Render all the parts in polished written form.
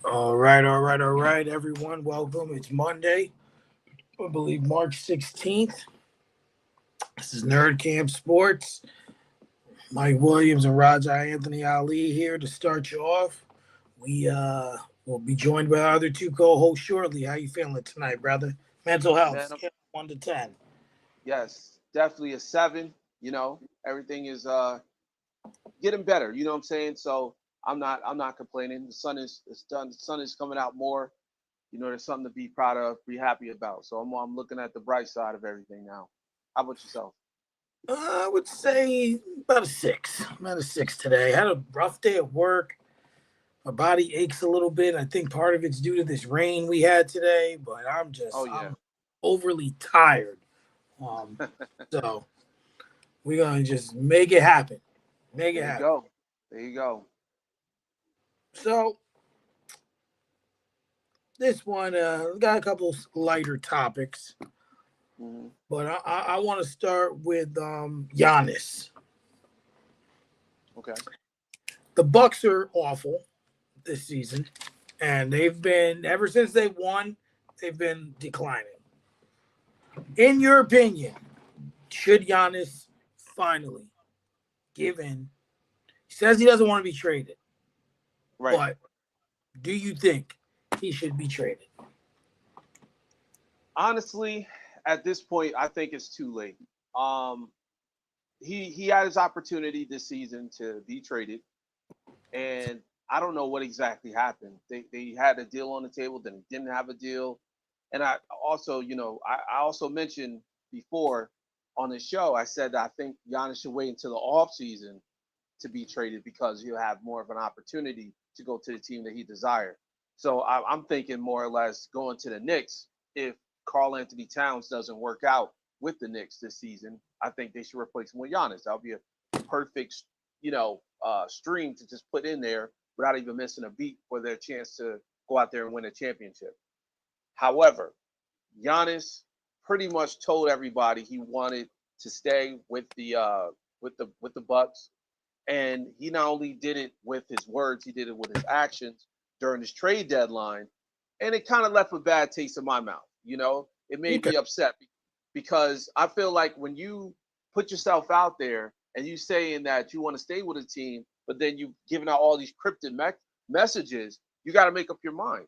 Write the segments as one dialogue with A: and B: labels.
A: All right, everyone. Welcome. It's Monday, I believe March 16th. This is Nerdcamp Sports. Mike Williams and Raja Anthony Ali here to start you off. We will be joined by our other two co-hosts shortly. How you feeling tonight, brother? Mental health,
B: Man,
A: scale 1 to 10.
B: yes, definitely a seven. Everything is getting better. You know what I'm saying? So I'm not complaining. The sun is done. The sun is coming out more. There's something to be proud of, be happy about. So I'm looking at the bright side of everything now. How about yourself?
A: I would say about a 6. I'm at a 6 today. Had a rough day at work. My body aches a little bit. I think part of it's due to this rain we had today, but
B: Oh
A: I'm
B: yeah.
A: overly tired. Um, so we're gonna just make it happen. Make it
B: There you
A: happen.
B: go. There you go.
A: So this one, we got a couple lighter topics,
B: Hmm.
A: but I want to start with Giannis.
B: Okay.
A: The Bucks are awful this season, and they've been ever since they won. They've been declining. In your opinion, should Giannis finally give in? He says he doesn't want to be traded,
B: Right.
A: but do you think he should be traded?
B: Honestly, at this point, I think it's too late. Um, he had his opportunity this season to be traded, and I don't know what exactly happened. They had a deal on the table, then he didn't have a deal. And I also, I also mentioned before on the show, I said that I think Giannis should wait until the off season to be traded because he'll have more of an opportunity to go to the team that he desired. So I'm thinking more or less going to the Knicks if Carl Anthony Towns doesn't work out with the Knicks this season. I think they should replace him with Giannis. That would be a perfect, stream to just put in there without even missing a beat for their chance to go out there and win a championship. However, Giannis pretty much told everybody he wanted to stay with the Bucks, and he not only did it with his words, he did it with his actions during his trade deadline, and it kind of left a bad taste in my mouth. It made
A: Okay.
B: me upset because I feel like when you put yourself out there and you saying that you want to stay with a team, but then you giving out all these cryptic messages, you got to make up your mind.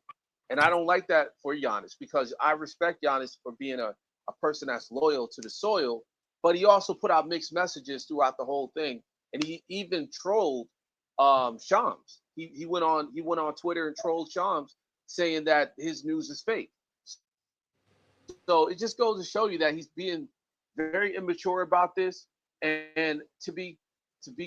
B: And I don't like that for Giannis because I respect Giannis for being a person that's loyal to the soil, but he also put out mixed messages throughout the whole thing. And he even trolled Shams. He went on Twitter and trolled Shams saying that his news is fake. So it just goes to show you that he's being very immature about this. And to be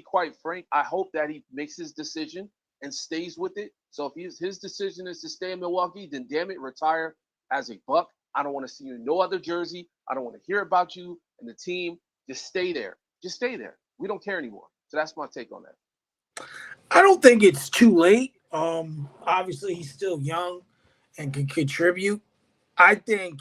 B: quite frank, I hope that he makes his decision and stays with it. So if his decision is to stay in Milwaukee, then damn it, retire as a Buck. I don't want to see you in no other jersey. I don't want to hear about you and the team. Just stay there. Just stay there. We don't care anymore. So that's my take on that.
A: I don't think it's too late. Obviously he's still young and can contribute. I think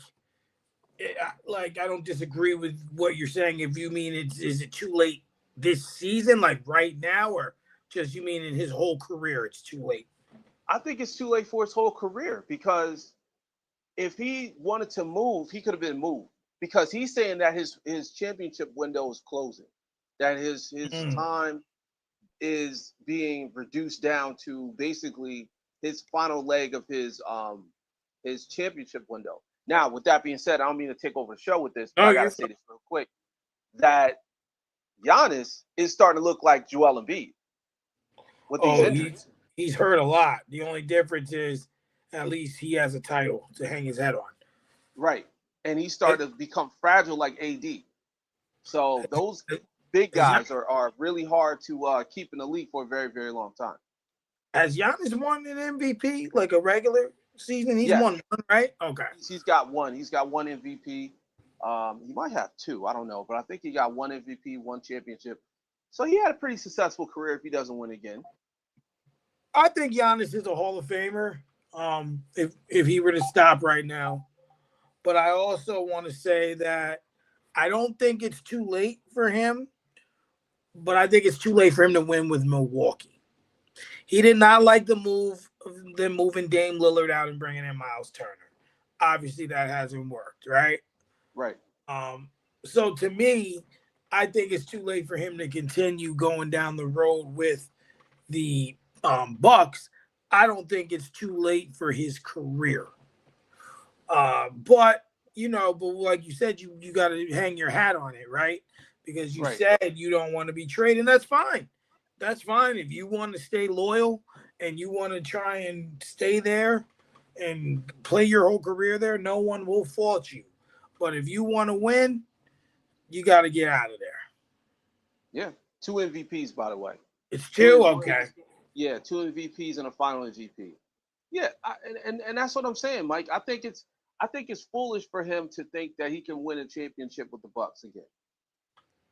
A: like I don't disagree with what you're saying. If you mean it's is it too late this season, like right now, or just you mean in his whole career it's too late?
B: I think it's too late for his whole career because if he wanted to move, he could have been moved because he's saying that his championship window is closing, that his
A: Mm.
B: time is being reduced down to basically his final leg of his championship window. Now, with that being said, I don't mean to take over the show with this, but
A: Oh,
B: I gotta
A: you're
B: say this real quick that Giannis is starting to look like Joel Embiid with these
A: oh
B: injuries.
A: he's hurt a lot. The only difference is at least he has a title to hang his head on.
B: Right. And he
A: Has,
B: started to become fragile like AD. So those big
A: has,
B: guys are really hard to keep in the league for a very, very long time.
A: has Giannis won an MVP like a regular season? He's won
B: Yes.
A: one, right? Okay.
B: He's got one. He's got one MVP. He might have two. I don't know. But I think he got one MVP, one championship. So he had a pretty successful career if he doesn't win again.
A: I think Giannis is a Hall of Famer. If he were to stop right now, but I also want to say that I don't think it's too late for him, but I think it's too late for him to win with Milwaukee. He did not like the move of them moving Dame Lillard out and bringing in Miles Turner. Obviously, that hasn't worked, right?
B: Right.
A: Um, so to me, I think it's too late for him to continue going down the road with the Bucks. I don't think it's too late for his career. But but like you said, you got to hang your hat on it, right? Because you
B: Right.
A: said you don't want to be traded. That's fine. That's fine if you want to stay loyal and you want to try and stay there and play your whole career there. No one will fault you. But if you want to win, you got to get out of there.
B: Yeah. 2 MVPs, by the way.
A: It's
B: Two
A: two,
B: MVPs.
A: okay.
B: Yeah, 2 MVPs and a final MVP. Yeah, and that's what I'm saying, Mike. I think it's foolish for him to think that he can win a championship with the Bucks again.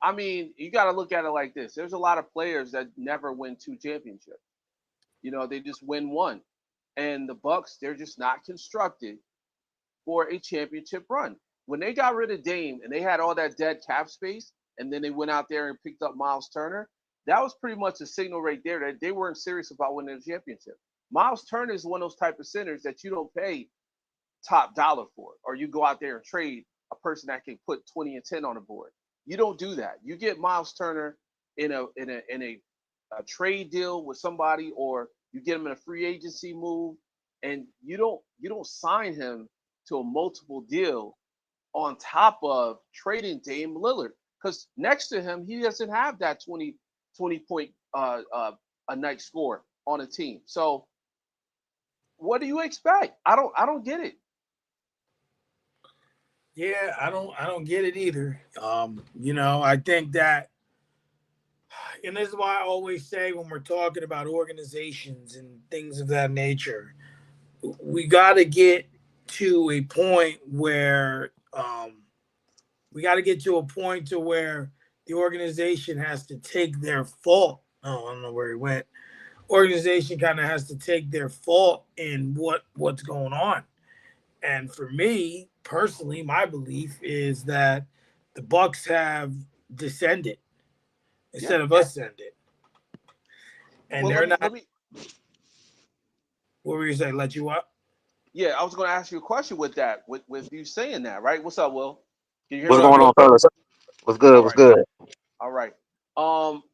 B: I mean, you got to look at it like this. There's a lot of players that never win 2 championships. They just win one. And the Bucks, they're just not constructed for a championship run. When they got rid of Dame and they had all that dead cap space, and then they went out there and picked up Miles Turner, that was pretty much a signal right there that they weren't serious about winning a championship. Miles Turner is one of those type of centers that you don't pay top dollar for, or you go out there and trade a person that can put 20 and 10 on the board. You don't do that. You get Miles Turner in a trade deal with somebody, or you get him in a free agency move, and you don't sign him to a multiple deal on top of trading Dame Lillard, because next to him he doesn't have that 20 point a night score on a team. So what do you expect? I don't get it.
A: Yeah, I don't get it either. I think that, and this is why I always say when we're talking about organizations and things of that nature, we got to get to a point where the organization has to take their fault. Oh, I don't know where he went. Organization kind of has to take their fault in what's going on. And for me personally, my belief is that the Bucks have descended
B: Yeah.
A: instead of ascended, and
B: Well,
A: they're
B: let me
A: not.
B: let me.
A: What were you saying? Let you up?
B: Yeah, I was going to ask you a question with that, with you saying that, right? What's up, Will? Can you hear
C: What's
B: me
A: What's up,
C: going
B: okay?
A: Will?
C: on, fellas? What's good?
B: All
C: What's
B: right,
C: good?
B: all right.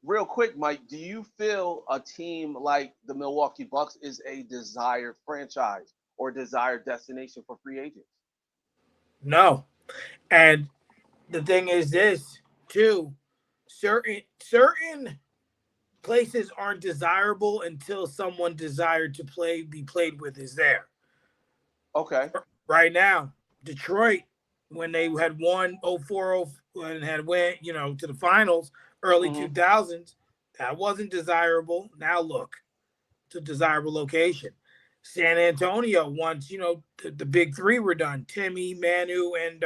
B: Real quick, Mike, do you feel a team like the Milwaukee Bucks is a desired franchise or desired destination for free agents?
A: No. And the thing is this too: certain places aren't desirable until someone desired to be played with is there.
B: Okay.
A: Right now, Detroit, when they had won 04 and had went, to the finals early
B: Mm-hmm.
A: 2000s, that wasn't desirable. Now look, it's a desirable location. San Antonio, once, the big three were done, Timmy, Manu, and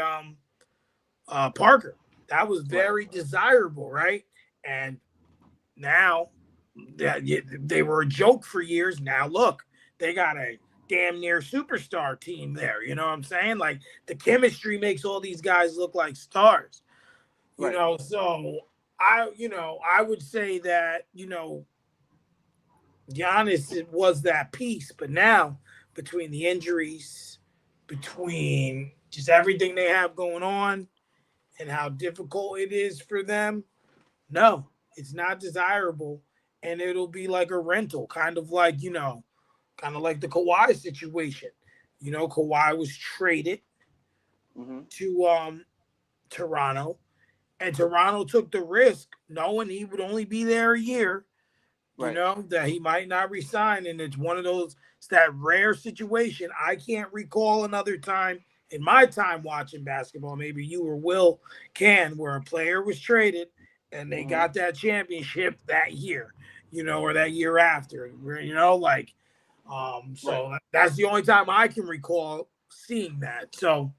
A: Parker. That was
B: Right.
A: very desirable, right? And now that they were a joke for years. Now look, they got a damn near superstar team there. You know what I'm saying? Like the chemistry makes all these guys look like stars.
B: Right.
A: So I would say that Giannis was that piece, but now between the injuries, between just everything they have going on, and how difficult it is for them, no, it's not desirable, and it'll be like a rental, kind of like the Kawhi situation. Kawhi was traded
B: Mm-hmm.
A: to Toronto, and Toronto took the risk, knowing he would only be there a year.
B: Right.
A: That he might not resign, and it's one of those. It's that rare situation. I can't recall another time in my time watching basketball. Maybe you or Will can, where a player was traded and they
B: Mm-hmm.
A: got that championship that year, or that year after, like,
B: Right.
A: that's the only time I can recall seeing that. So,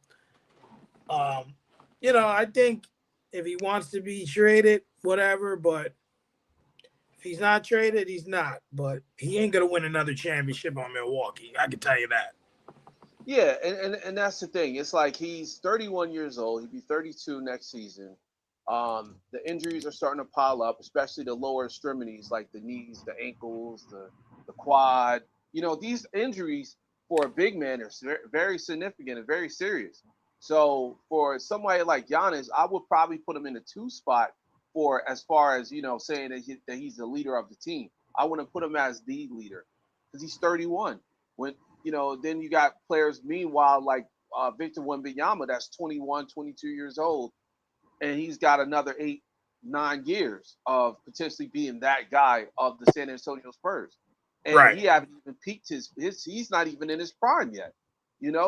A: um, I think if he wants to be traded, whatever, but if he's not traded, he's not. But he ain't gonna win another championship on Milwaukee. I can tell you that.
B: Yeah, and that's the thing. It's like he's 31 years old. He'll be 32 next season. The injuries are starting to pile up, especially the lower extremities like the knees, the ankles, the quad. These injuries for a big man are very significant and very serious. So for somebody like Giannis, I would probably put him in the two spot for as far as saying that he's the leader of the team. I wouldn't put him as the leader because he's 31. When then you got players meanwhile like Victor Wembanyama that's 21, 22 years old, and he's got another 8, 9 years of potentially being that guy of the San Antonio Spurs. And
A: Right.
B: he haven't even peaked his he's not even in his prime yet.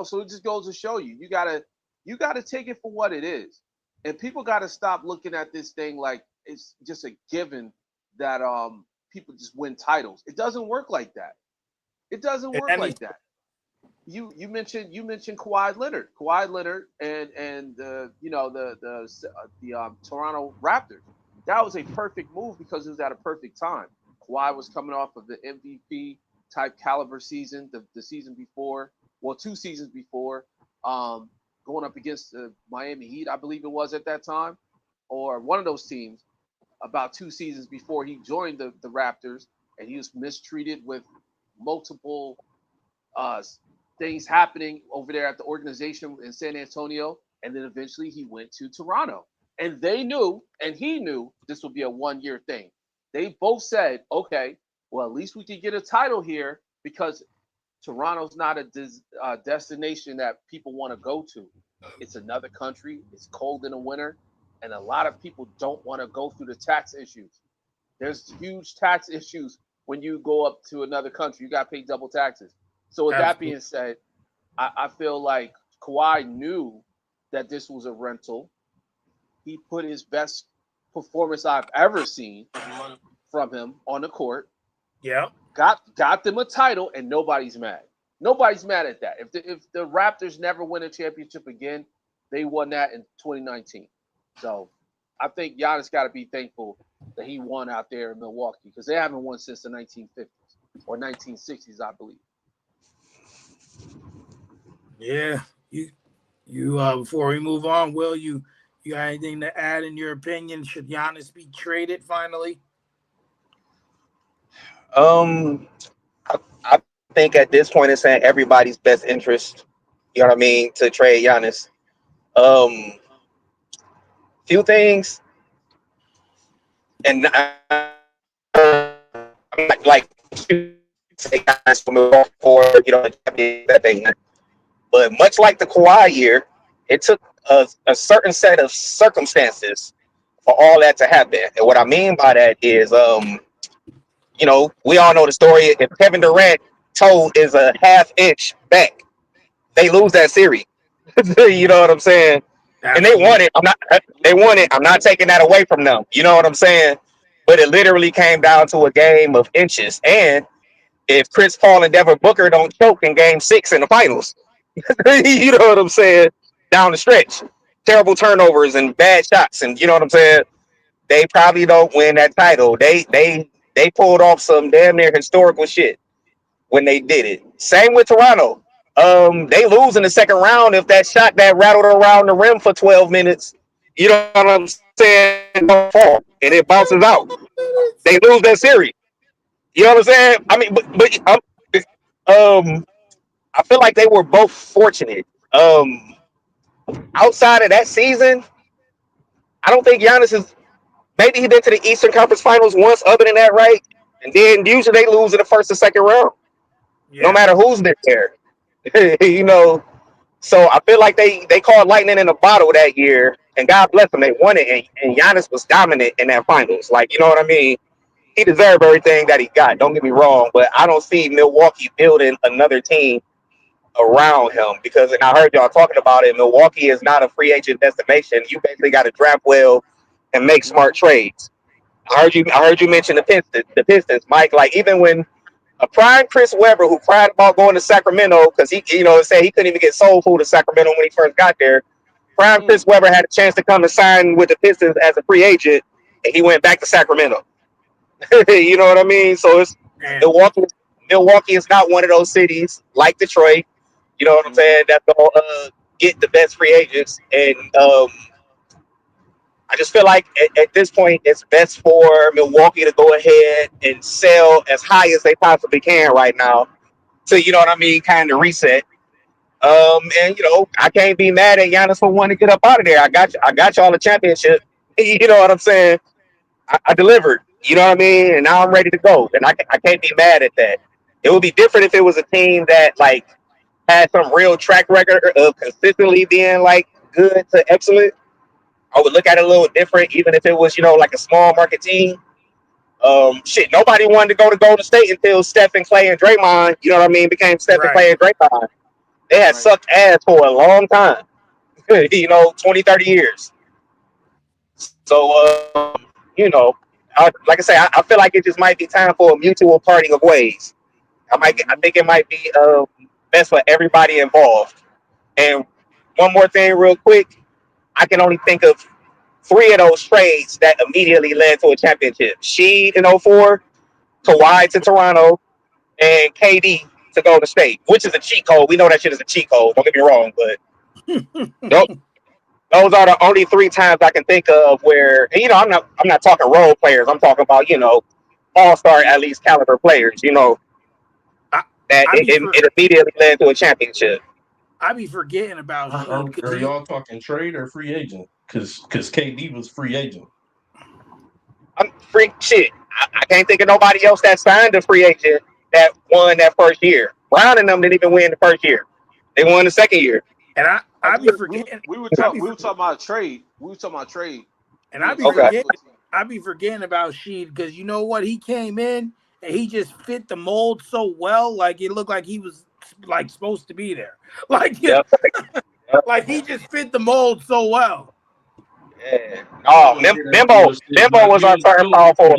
B: So it just goes to show you gotta take it for what it is. And people gotta stop looking at this thing like it's just a given that people just win titles. It doesn't work like that. It doesn't
A: And
B: work
A: any
B: like that. You mentioned Kawhi Leonard, and the Toronto Raptors. That was a perfect move because it was at a perfect time. Kawhi was coming off of the MVP type caliber season, the season before, well, 2 seasons before, going up against the Miami Heat, I believe it was at that time, or one of those teams. About 2 seasons before he joined the Raptors, and he was mistreated with multiple uh, things happening over there at the organization in San Antonio, and then eventually he went to Toronto. And they knew, and he knew this would be a 1 year thing. They both said, okay, well, at least we could get a title here because Toronto's not a destination that people want to go to. It's another country. It's cold in the winter, and a lot of people don't want to go through the tax issues. There's huge tax issues when you go up to another country. You got to pay double taxes. So with that
A: absolutely.
B: being said, I feel like Kawhi knew that this was a rental. He put his best performance I've ever seen from him on the court.
A: Yeah.
B: Got them a title, and nobody's mad. Nobody's mad at that. If the Raptors never win a championship again, they won that in 2019. So I think Giannis got to be thankful that he won out there in Milwaukee because they haven't won since the 1950s or 1960s, I believe.
A: Yeah. You before we move on, Will, you got anything to add in your opinion? Should Giannis be traded finally?
C: Um, I think at this point it's saying everybody's best interest. You know what I mean to trade Giannis. Um, few things, and I'm not like say Giannis from Milwaukee for the championship that they won. But much like the Kawhi year, it took a certain set of circumstances for all that to happen. And what I mean by that is, we all know the story. If Kevin Durant toe is a half inch back, they lose that series. You know what I'm saying? And they won
A: Absolutely.
C: it. They won it. I'm not taking that away from them. You know what I'm saying? But it literally came down to a game of inches. And if Chris Paul and Devin Booker don't choke in Game 6 in the finals, you know what I'm saying? Down the stretch, terrible turnovers and bad shots, and you know what I'm saying? They probably don't win that title. They pulled off some damn near historical shit when they did it. Same with Toronto. They lose in the second round if that shot that rattled around the rim for 12 minutes. You know what I'm saying? Don't fall and it bounces out. They lose that series. You know what I'm saying? I mean, um, I feel like they were both fortunate. Outside of that season, I don't think Giannis is. Maybe he been to the Eastern Conference Finals once. Other than that, right? And then usually they lose in the first or second round, no
A: Yeah.
C: matter who's there. you know, so I feel like they called lightning in a bottle that year, and God bless them, they won it, and Giannis was dominant in that finals. Like, you know what I mean? He deserved everything that he got. Don't get me wrong, but I don't see Milwaukee building another team around him because, and I heard y'all talking about it. Milwaukee is not a free agent destination. You basically got to draft well and make smart
B: Mm-hmm.
C: trades. I heard you mention the Pistons, Mike. Like even when a prime Chris Webber who cried about going to Sacramento because he said he couldn't even get soul food to Sacramento when he first got there. Prime
B: Mm.
C: Chris Webber had a chance to come and sign with the Pistons as a free agent, and he went back to Sacramento. You know what I mean? So it's
A: And
C: Milwaukee. Milwaukee is not one of those cities like Detroit. You know what I'm
B: Mm-hmm.
C: saying? That's gonna get the best free agents, and I just feel like at this point, it's best for Milwaukee to go ahead and sell as high as they possibly can right now. So you know what I mean, kind of reset. And I can't be mad at Giannis for wanting to get up out of there. I got y'all a championship. You know what I'm saying? I delivered. You know what I mean? And now I'm ready to go. And I can't be mad at that. It would be different if it was a team that like had some real track record of consistently being like good to excellent. I would look at it a little different, even if it was, like a small market team. Nobody wanted to go to Golden State until Steph and Clay and Draymond, you know what I mean, became Steph and Clay and Draymond. They had sucked ass for a long time, 20, 30 years. So, like I say, I feel like it just might be time for a mutual parting of ways. I think it might be best for everybody involved. And one more thing, real quick, I can only think of 3 of those trades that immediately led to a championship. Sheed in 04, Kawhi to Toronto, and KD to Golden State, which is a cheat code. We know that shit is a cheat code. Don't get me wrong, but nope. Those are the only 3 times I can think of where, and, I'm not talking role players. I'm talking about, all-star at least caliber players, that it immediately led to a championship.
A: I be forgetting about Sheed.
D: Are y'all talking trade or free agent? Because KD was free agent.
C: I'm free shit. I can't think of nobody else that signed a free agent that won that first year. Brown and them didn't even win the first year. They won the second year.
A: And I be forgetting.
B: We were talking about trade. We were talking about trade.
A: And I be forgetting about Sheed because you know what? He came in and he just fit the mold so well. Like it looked like he was like supposed to be there. Like like he just fit the mold so well.
C: Yeah. Oh, Nimbo was our third power forward.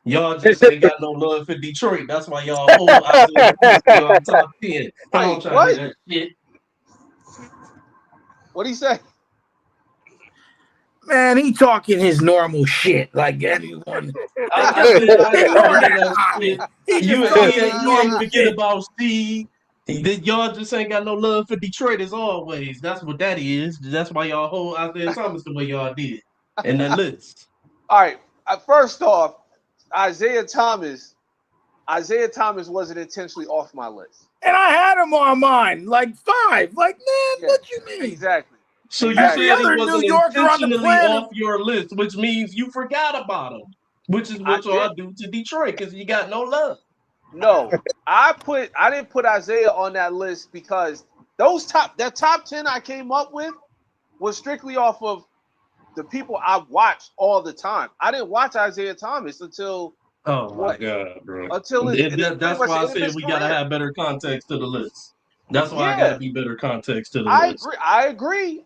D: Y'all just ain't got no love for Detroit. That's why y'all hold y'all top 10. I don't try to hear that shit.
B: What'd he say?
A: Man, he talking his normal shit like anyone.
D: You forget about Steve. Y'all just ain't got no love for Detroit as always. That's what that is. That's why y'all hold Isaiah Thomas the way y'all did. And that list.
B: All right. First off, Isaiah Thomas wasn't intentionally off my list.
A: And I had him on mine, like 5. Like, man, what you mean?
B: Exactly.
D: So you said he wasn't intentionally off your list, which means you forgot about him, which is what y'all do to Detroit because you got no love.
B: No, I didn't put Isaiah on that list because that top 10 I came up with was strictly off of the people I watched all the time. I didn't watch Isaiah Thomas until
D: God, bro.
B: Until
D: that's why I said we gotta have better context to the list. That's why I gotta be better context to the list.
B: I agree.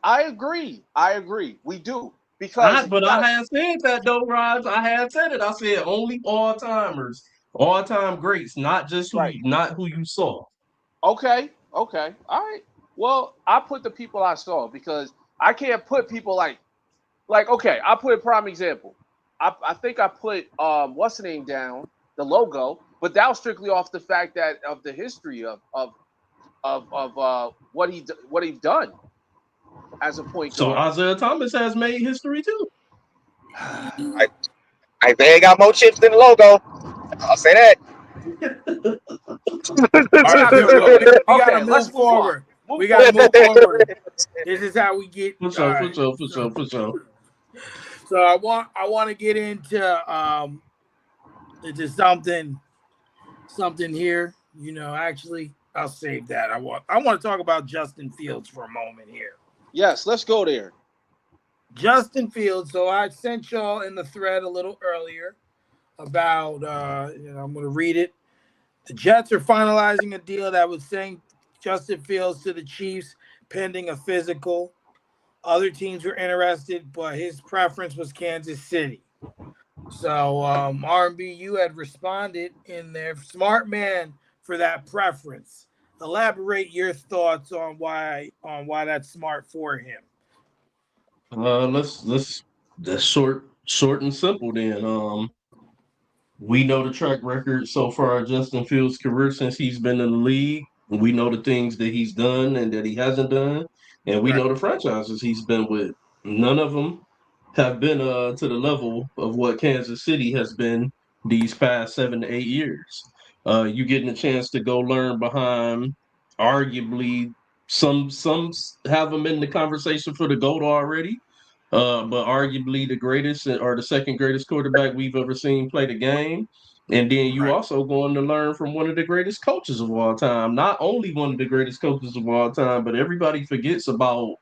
B: We do. Because
D: I had said that though, Raj. I had said it. I said only all-timers. All-time greats, not just not who you saw.
B: Okay. All right. Well, I put the people I saw because I can't put people like okay, I'll put a prime example. I think I put what's the name down, the logo, but that was strictly off the fact that of the history of what he's done as a point guard.
D: So Isaiah Thomas has made history too.
C: Isaiah got more chips than the logo. I'll say that.
A: Okay, let's move forward. We gotta move forward. This is how we get.
D: For sure.
A: So I want to get into something here. Actually, I'll save that. I want to talk about Justin Fields for a moment here.
B: Yes, let's go there.
A: Justin Fields. So I sent y'all in the thread a little earlier about I'm going to read it. The Jets are finalizing a deal that would send Justin Fields to the Chiefs pending a physical. Other teams were interested, but his preference was Kansas City. So R&B, you had responded in there. Smart man for that preference. Elaborate your thoughts on why that's smart for him.
D: Let's that's short and simple then. We know the track record so far of Justin Fields' career since he's been in the league. We know the things that he's done and that he hasn't done. And we know the franchises he's been with. None of them have been to the level of what Kansas City has been these past 7 to 8 years. You getting a chance to go learn behind arguably some have them in the conversation for the GOAT already, but arguably the greatest or the second greatest quarterback we've ever seen play the game. And then you
A: Right.
D: also going to learn from one of the greatest coaches of all time. Not only one of the greatest coaches of all time, but everybody forgets about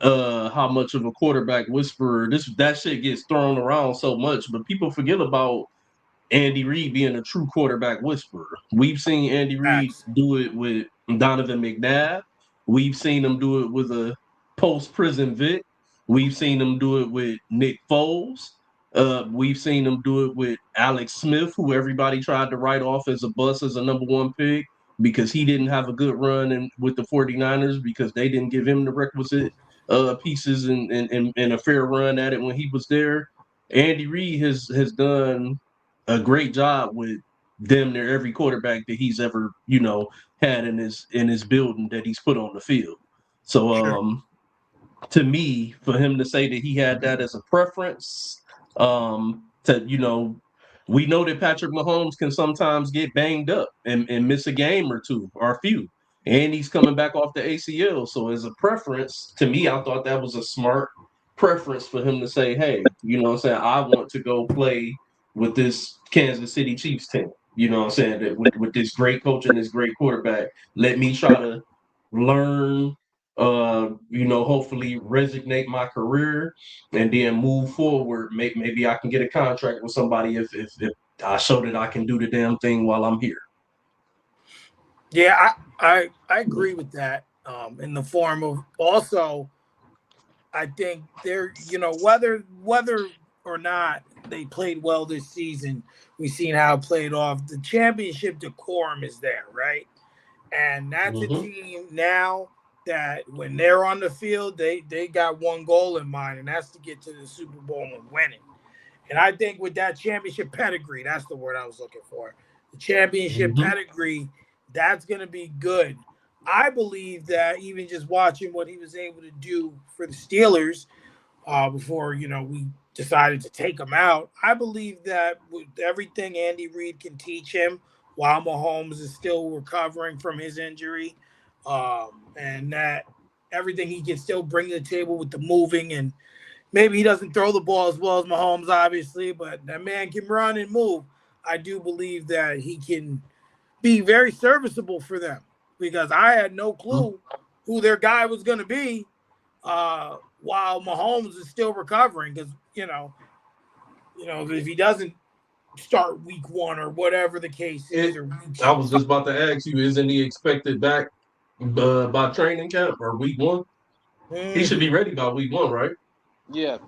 D: how much of a quarterback whisperer that shit gets thrown around so much, but people forget about Andy Reid being a true quarterback whisperer. We've seen Andy Reid
A: Facts.
D: do it with Donovan McNabb. We've seen him do it with a post-prison Vic. We've seen him do it with Nick Foles. We've seen him do it with Alex Smith, who everybody tried to write off as a bust as a number one pick because he didn't have a good run with the 49ers because they didn't give him the requisite pieces and a fair run at it when he was there. Andy Reid has done a great job with damn near every quarterback that he's ever, had in his building that he's put on the field. So
A: Sure.
D: to me, for him to say that he had that as a preference, we know that Patrick Mahomes can sometimes get banged up and miss a game or two or a few. And he's coming back off the ACL. So as a preference, to me, I thought that was a smart preference for him to say, hey, what I'm saying, I want to go play with this Kansas City Chiefs team. You know what I'm saying? That with this great coach and this great quarterback, let me try to learn, hopefully resignate my career and then move forward. Maybe I can get a contract with somebody if I show that I can do the damn thing while I'm here.
A: Yeah, I agree with that. In the form of also, I think they're whether or not they played well this season, we've seen how it played off. The championship decorum is there, right? And that's a
D: Mm-hmm.
A: team now that when they're on the field, they got one goal in mind, and that's to get to the Super Bowl and win it. And I think with that championship pedigree, that's the word I was looking for. The championship
D: Mm-hmm.
A: pedigree, that's going to be good. I believe that even just watching what he was able to do for the Steelers before, we decided to take him out, I believe that with everything Andy Reid can teach him while Mahomes is still recovering from his injury, and that everything he can still bring to the table with the moving, and maybe he doesn't throw the ball as well as Mahomes, obviously, but that man can run and move. I do believe that he can be very serviceable for them because I had no clue who their guy was going to be while Mahomes is still recovering because, if he doesn't start week one or whatever the case is, or
D: I was just about to ask you, isn't he expected back by training camp or week one? He should be ready by week one, right?
B: Yeah.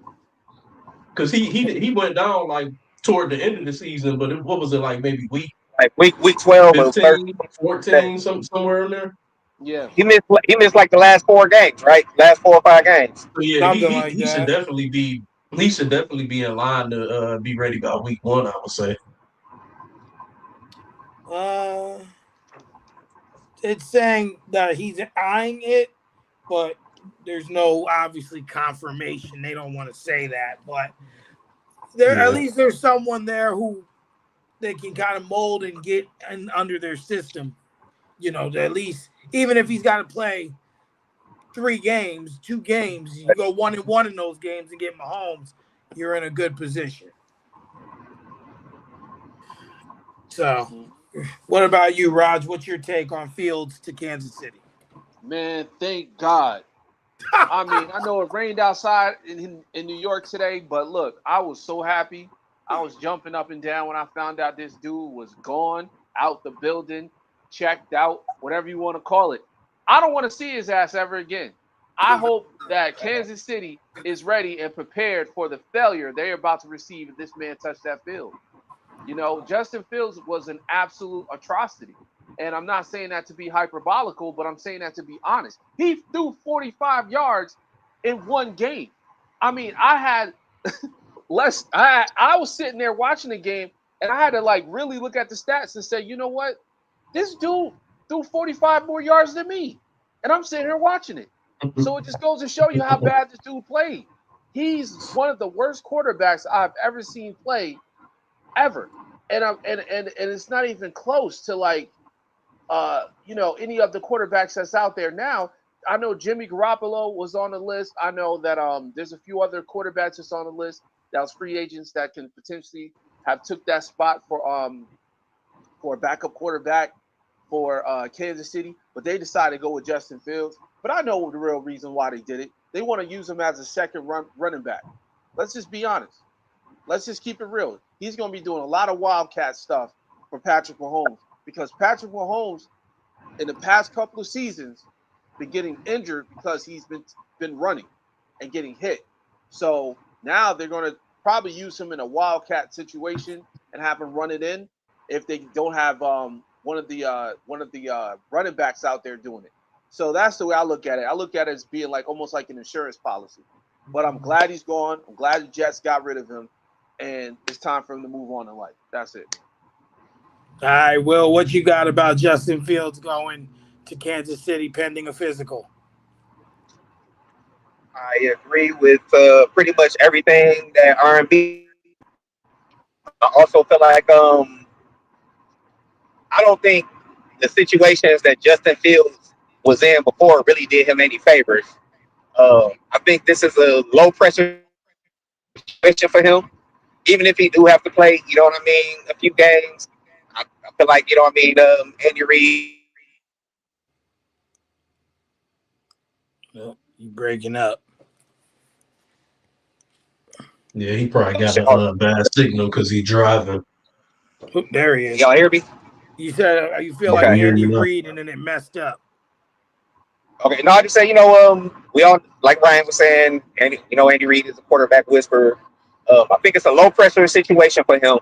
D: Because he went down like toward the end of the season, but what was it like maybe week
C: Like week 12 or 13.
D: 15, 14, somewhere in there?
B: Yeah.
C: He missed like the last 4 games, right? Last 4 or 5 games.
D: So yeah,
A: something like
D: he should
A: that.
D: definitely be in line to be ready by week one, I would say.
A: It's saying that he's eyeing it, but there's no obviously confirmation. They don't want to say that, but at least there's someone there who they can kind of mold and get under their system. To at least even if he's got to play 3 games, 2 games, you go 1-1 in those games and get Mahomes, you're in a good position. So, what about you, Raj? What's your take on Fields to Kansas City?
B: Man, thank God. I mean, I know it rained outside in New York today, but look, I was so happy. I was jumping up and down when I found out this dude was gone, out the building, checked out, whatever you want to call it. I don't want to see his ass ever again. I hope that Kansas City is ready and prepared for the failure they're about to receive if this man touched that field. Justin Fields was an absolute atrocity. And I'm not saying that to be hyperbolical, but I'm saying that to be honest. He threw 45 yards in one game. I mean, I had less. I was sitting there watching the game, and I had to really look at the stats and say, you know what? This dude threw 45 more yards than me, and I'm sitting here watching it. So it just goes to show you how bad this dude played. He's one of the worst quarterbacks I've ever seen play ever, and it's not even close to like any of the quarterbacks that's out there now. I know Jimmy Garoppolo was on the list. I know that there's a few other quarterbacks that's on the list that was free agents that can potentially have took that spot for a backup quarterback for Kansas City, but they decided to go with Justin Fields. But I know the real reason why they did it. They want to use him as a second running back. Let's just be honest. Let's just keep it real. He's going to be doing a lot of Wildcat stuff for Patrick Mahomes because Patrick Mahomes, in the past couple of seasons, been getting injured because he's been running and getting hit. So now they're going to probably use him in a Wildcat situation and have him run it in if they don't have one of the running backs out there doing it. So that's the way I look at it. I look at it as being like almost like an insurance policy. But I'm glad he's gone. I'm glad the Jets got rid of him, and it's time for him to move on in life. That's it.
A: All right, Will, what you got about Justin Fields going to Kansas City pending a physical?
C: I agree with pretty much everything that R&B. I also feel like I don't think the situations that Justin Fields was in before really did him any favors. I think this is a low pressure situation for him. Even if he do have to play, you know what I mean, a few games, I feel like, you know what I mean, Andy Reid.
A: Nope, you breaking up.
D: Yeah, he probably got
C: Shit,
D: a bad signal because he driving.
A: Oop, there he is.
C: y'all hear me?
A: You said you feel
C: Okay.
A: like
D: Yeah,
A: Andy
D: yeah.
A: Reid and then it messed up.
C: Okay, no, I just say, we all, like Ryan was saying, Andy Reid is a quarterback whisperer. I think it's a low pressure situation for him.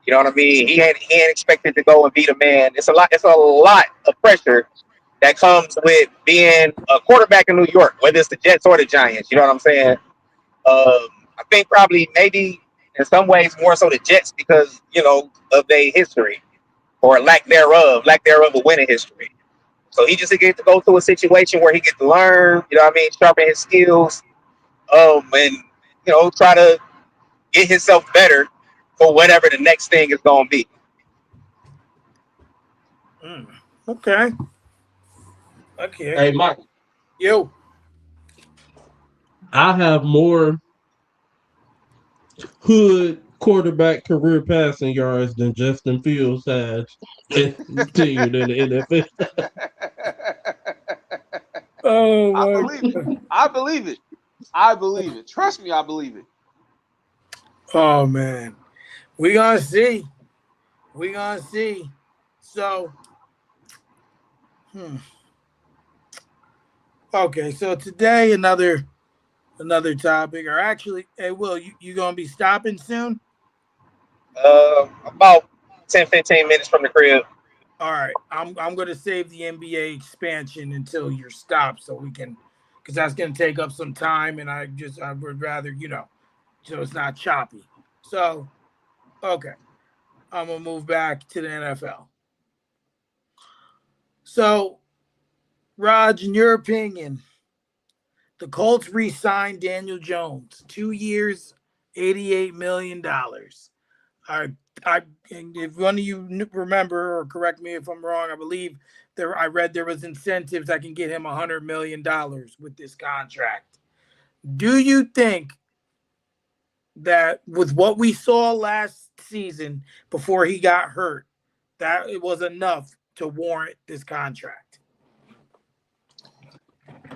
C: You know what I mean? He ain't expected to go and beat a man. It's a lot of pressure that comes with being a quarterback in New York, whether it's the Jets or the Giants. You know what I'm saying? I think probably maybe in some ways more so the Jets because, of their history or lack thereof of winning history. So he just gets to go through a situation where he gets to learn, you know what I mean, sharpen his skills, and try to get himself better for whatever the next thing is gonna be.
A: Okay.
D: Hey, Mike,
A: You.
D: I have more hood quarterback career passing yards than Justin Fields has continued in the NFL.
A: Oh
B: I
A: my
B: believe it. I believe it. I believe it. Trust me, I believe it.
A: Oh man. We gonna see. So okay, so today another topic, or actually, hey Will, you gonna be stopping soon?
C: About 10-15 minutes from the crib.
A: All right, I'm gonna save the NBA expansion until you're stopped, so we can, because that's gonna take up some time, and I would rather so it's not choppy. So okay, I'm gonna move back to the NFL. So Raj, in your opinion, the Colts re-signed Daniel Jones, 2 years, $88 million. And if one of you remember or correct me if I'm wrong, I believe I read there was incentives that can get him $100 million with this contract. Do you think that with what we saw last season before he got hurt, that it was enough to warrant this contract?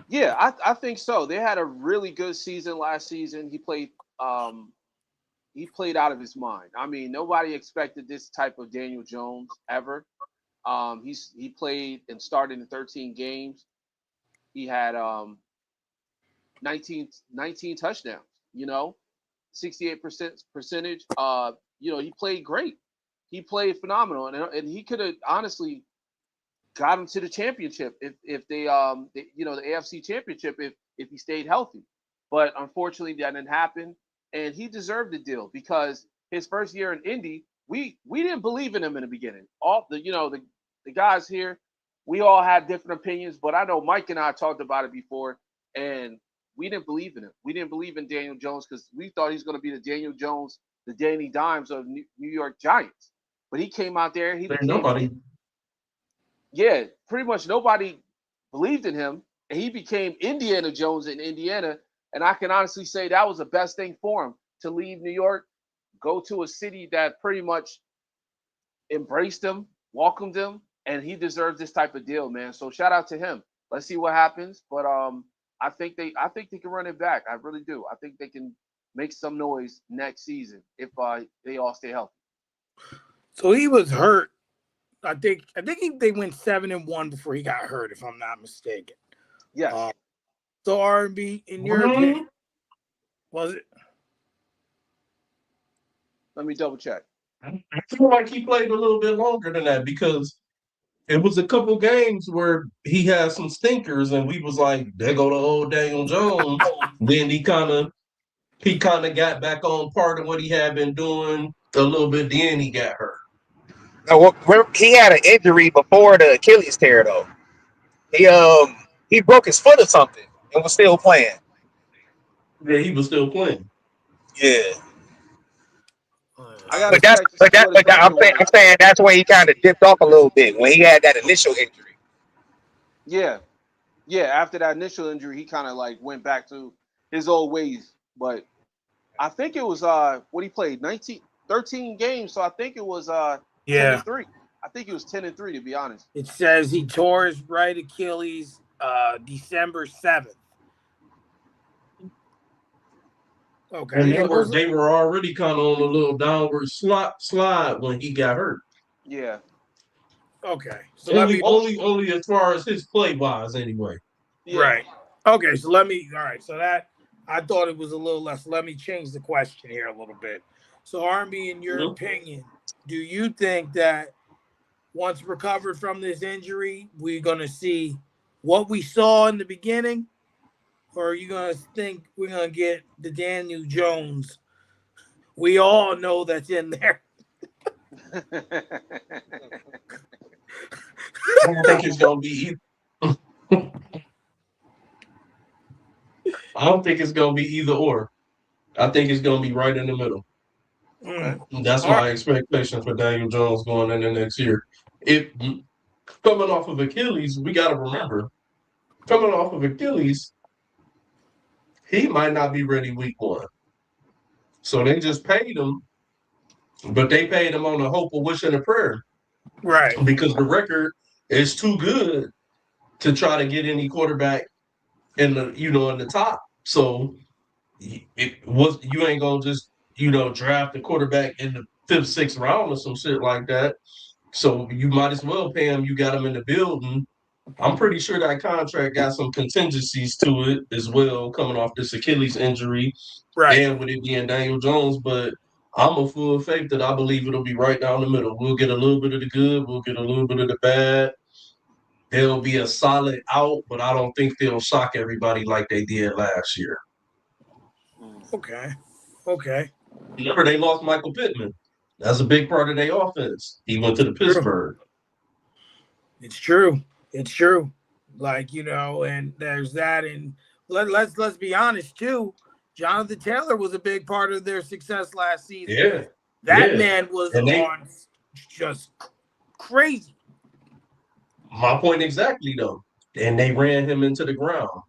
B: Yeah, I think so. They had a really good season last season. He played out of his mind. I mean, nobody expected this type of Daniel Jones ever. He played and started in 13 games. He had 19 touchdowns. 68% percentage. He played great. He played phenomenal, and he could have honestly got him to the championship if the AFC championship if he stayed healthy. But unfortunately, that didn't happen, and he deserved the deal because his first year in Indy, we didn't believe in him in the beginning. All the guys here, we all had different opinions, but I know Mike and I talked about it before, and we didn't believe in him. We didn't believe in Daniel Jones because we thought he was going to be the Daniel Jones, the Danny Dimes of New York Giants. But he came out there. He
D: There's
B: became
D: nobody.
B: yeah, pretty much nobody believed in him, and he became Indiana Jones in Indiana. And I can honestly say that was the best thing for him to leave New York, go to a city that pretty much embraced him, welcomed him, and he deserves this type of deal, man. So shout out to him. Let's see what happens, but I think they can run it back. I really do. I think they can make some noise next season if they all stay healthy.
A: So he was hurt. I think they went 7-1 before he got hurt, if I'm not mistaken.
B: Yes.
A: So R&B, in your opinion, was it?
B: Let me double check.
D: I feel like he played a little bit longer than that because it was a couple games where he had some stinkers, and we was like, "There go the old Daniel Jones." Then he kind of got back on part of what he had been doing a little bit. Then he got hurt.
C: No, he had an injury before the Achilles tear though. He broke his foot or something and was still playing.
D: Yeah, he was still playing.
C: Yeah.
B: I gotta check.
C: I'm saying that's when he kind of dipped off a little bit when he had that initial injury.
B: Yeah. After that initial injury, he kind of like went back to his old ways. But I think it was what he played 13 games. So I think it was 10-3. I think it was 10-3 to be honest.
A: It says he tore his right Achilles December 7th. Okay.
D: And they were already kind of on a little downward slide when he got hurt.
B: Yeah.
A: Okay. So
D: only as far as his play wise, anyway.
B: Yeah.
A: Right. Okay. So all right. So that I thought it was a little less. Let me change the question here a little bit. So R&B, in your opinion, do you think that once recovered from this injury, we're going to see what we saw in the beginning? Or are you going to think we're going to get the Daniel Jones we all know that's in there?
D: I don't think it's going to be I don't think it's going to be either or. I think it's going to be right in the middle.
B: Okay.
D: That's my expectation for Daniel Jones going into next year. If coming off of Achilles, we got to remember, coming off of Achilles, he might not be ready week 1. So they just paid him, but they paid him on the hope of wishing a prayer.
A: Right.
D: Because the record is too good to try to get any quarterback in the top. So you ain't gonna just draft a quarterback in the 5th, 6th round or some shit like that. So you might as well pay him. You got him in the building. I'm pretty sure that contract got some contingencies to it as well, coming off this Achilles injury,
A: Right.
D: and with it being Daniel Jones. But I'm a full of faith that I believe it'll be right down the middle. We'll get a little bit of the good. We'll get a little bit of the bad. There'll be a solid out, but I don't think they'll shock everybody like they did last year.
A: Okay.
D: Remember, they lost Michael Pittman. That's a big part of their offense. He went to the Pittsburgh.
A: It's true. Like, and there's that. And let's be honest too. Jonathan Taylor was a big part of their success last season.
D: Yeah.
A: That man was on just crazy.
D: My point exactly, though. And they ran him into the ground.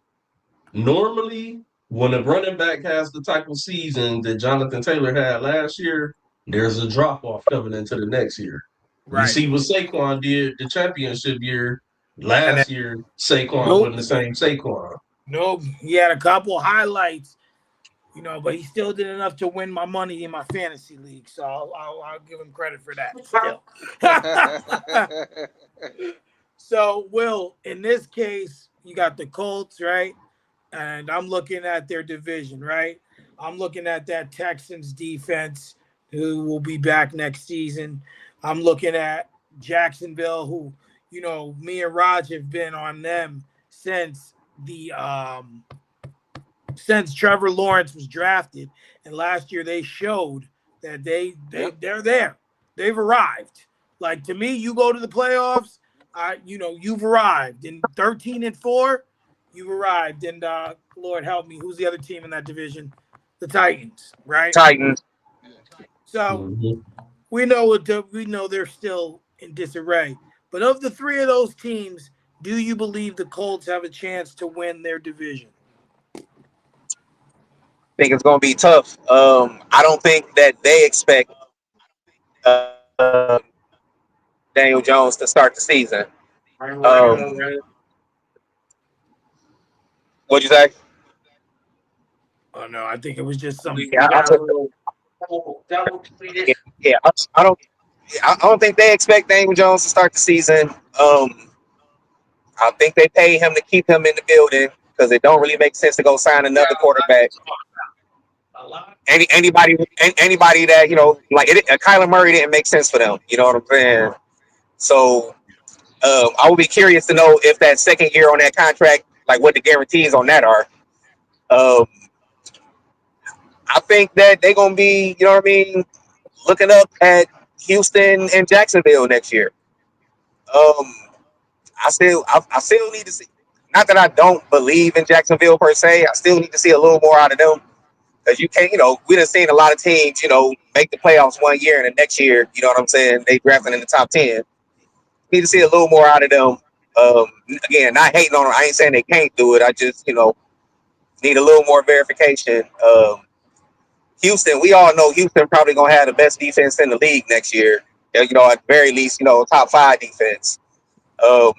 D: Normally, when a running back has the type of season that Jonathan Taylor had last year, there's a drop-off coming into the next year. Right. You see what Saquon did the championship year. Last year, Saquon wasn't the same Saquon.
A: Nope. He had a couple highlights, but he still did enough to win my money in my fantasy league. So I'll give him credit for that still. So, Will, in this case, you got the Colts, right? And I'm looking at their division, right? I'm looking at that Texans defense, who will be back next season. I'm looking at Jacksonville, who, me and Raj have been on them since since Trevor Lawrence was drafted. And last year they showed that they're there. They've arrived. Like, to me, you go to the playoffs, you've arrived. In 13-4, you've arrived, and Lord help me, who's the other team in that division? The Titans, right?
C: Titans.
A: So
D: Mhm.
A: we know they're still in disarray. But of the three of those teams, do you believe the Colts have a chance to win their division?
C: Think it's going to be tough. I don't think that they expect Daniel Jones to start the season. Um, what'd you say?
A: Oh no, I think it was just some.
C: Yeah, yeah. I don't think they expect Daniel Jones to start the season. I think they pay him to keep him in the building because it don't really make sense to go sign another quarterback. Anybody that like Kyler Murray didn't make sense for them. You know what I'm saying? So I would be curious to know if that second year on that contract, like what the guarantees on that are. Um, I think that they're gonna be, you know what I mean, looking up at Houston and Jacksonville next year. Um, I still need to see. Not that I don't believe in Jacksonville per se. I still need to see a little more out of them because you can't. We done seen a lot of teams, make the playoffs one year and the next year, you know what I'm saying? They drafting in the top 10. Need to see a little more out of them. Um, Again, not hating on them. I ain't saying they can't do it. I just, need a little more verification. Houston, we all know Houston probably gonna have the best defense in the league next year. At the very least, top 5 defense. Um,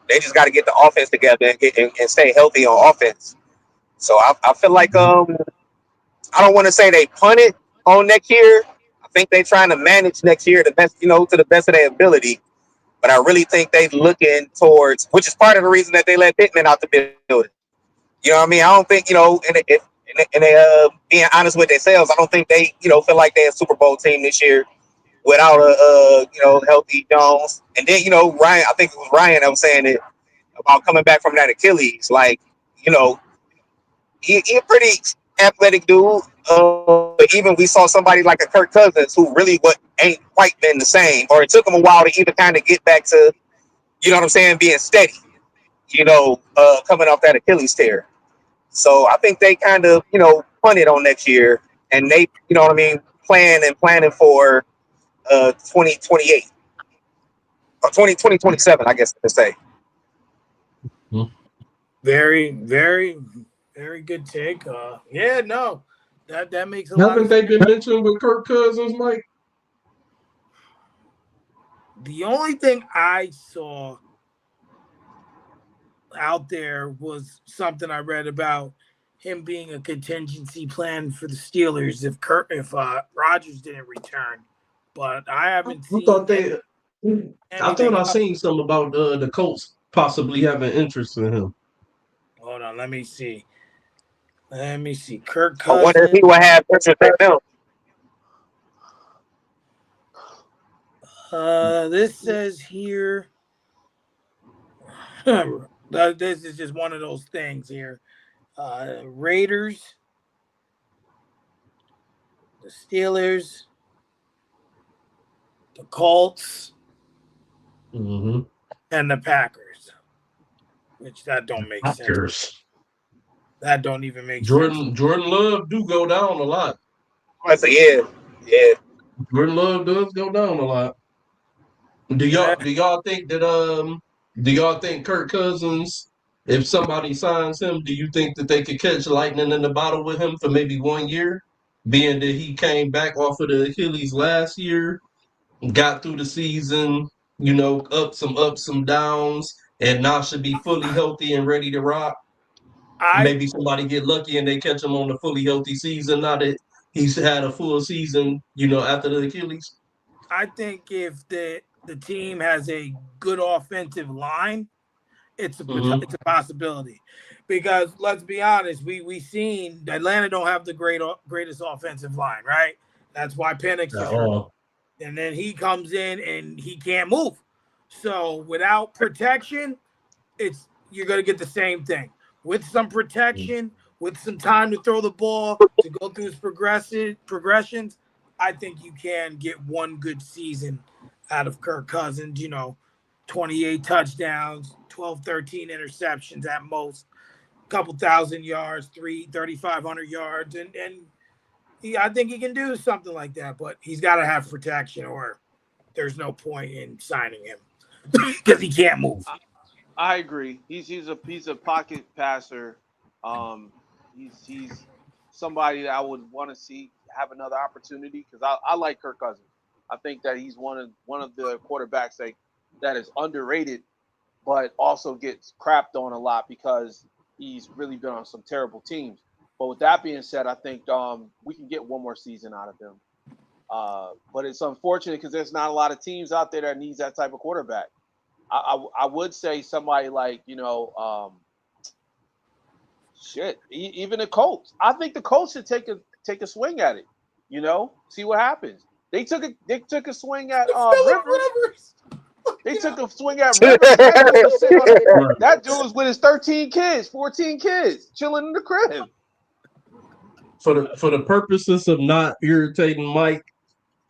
C: they just got to get the offense together and stay healthy on offense. So I feel like I don't want to say they punt it on next year. I think they trying to manage next year the best, to the best of their ability. But I really think they looking towards, which is part of the reason that they let Pittman out the building. You know what I mean? I don't think, and they being honest with themselves, I don't think they, feel like they're a Super Bowl team this year without a, healthy Jones. And then, Ryan, I think it was Ryan that was saying it about coming back from that Achilles. Like, you know, he a pretty athletic dude. But even we saw somebody like a Kirk Cousins who really ain't quite been the same, or it took him a while to even kind of get back to, you know what I'm saying, being steady, coming off that Achilles tear. So I think they kind of, punted on next year, and they, you know what I mean, planning for 2028 or 2027, I guess to say.
A: Very, very, very good take. Yeah, no, that makes a lot
D: Haven't
A: of
D: they
A: sense.
D: been mentioned with Kirk Cousins, Mike?
A: The only thing I saw out there was something I read about him being a contingency plan for the Steelers if Rodgers didn't return. But I haven't
D: I
A: seen
D: thought they. I
A: anything
D: thought I
A: else.
D: seen something about the Colts possibly having interest in him.
A: Hold on, let me see. Let me see. Kirk
C: I wonder if
A: Cousins.
C: he will have interest in them.
A: This says here. This is just one of those things here. Raiders, the Steelers, the Colts,
D: Mm-hmm.
A: and the Packers. Which that don't make sense.
D: Packers.
A: That don't even make sense.
D: Jordan Love do go down a lot.
C: I say, yeah.
D: Jordan Love does go down a lot. Do
A: Yeah,
D: y'all think Kirk Cousins, if somebody signs him, do you think that they could catch lightning in the bottle with him for maybe 1 year? Being that he came back off of the Achilles last year, got through the season, ups, some downs, and now should be fully healthy and ready to rock.
A: I
D: Maybe somebody get lucky and they catch him on the fully healthy season now that he's had a full season, after the Achilles.
A: I think if the team has a good offensive line, it's
D: Mm-hmm.
A: a possibility. Because let's be honest, we seen Atlanta don't have the greatest offensive line, right? That's why Penix
D: At
A: is hurt.
D: all.
A: And then he comes in and he can't move. So without protection, you're gonna get the same thing. With some protection, with some time to throw the ball, to go through his progressions, I think you can get one good season out of Kirk Cousins. 28 touchdowns, 12, 13 interceptions at most, a couple thousand yards, 3,500 yards. And I think he can do something like that, but he's got to have protection or there's no point in signing him because he can't move.
B: I agree. He's a pocket passer. He's somebody that I would want to see have another opportunity because I like Kirk Cousins. I think that he's one of the quarterbacks that is underrated, but also gets crapped on a lot because he's really been on some terrible teams. But with that being said, I think we can get one more season out of him. But it's unfortunate because there's not a lot of teams out there that needs that type of quarterback. I would say somebody like, even the Colts. I think the Colts should take a swing at it. See what happens. They took a swing at Rivers. They took a swing at Rivers. That dude was with his 13 kids, 14 kids, chilling in the crib.
D: For the purposes of not irritating Mike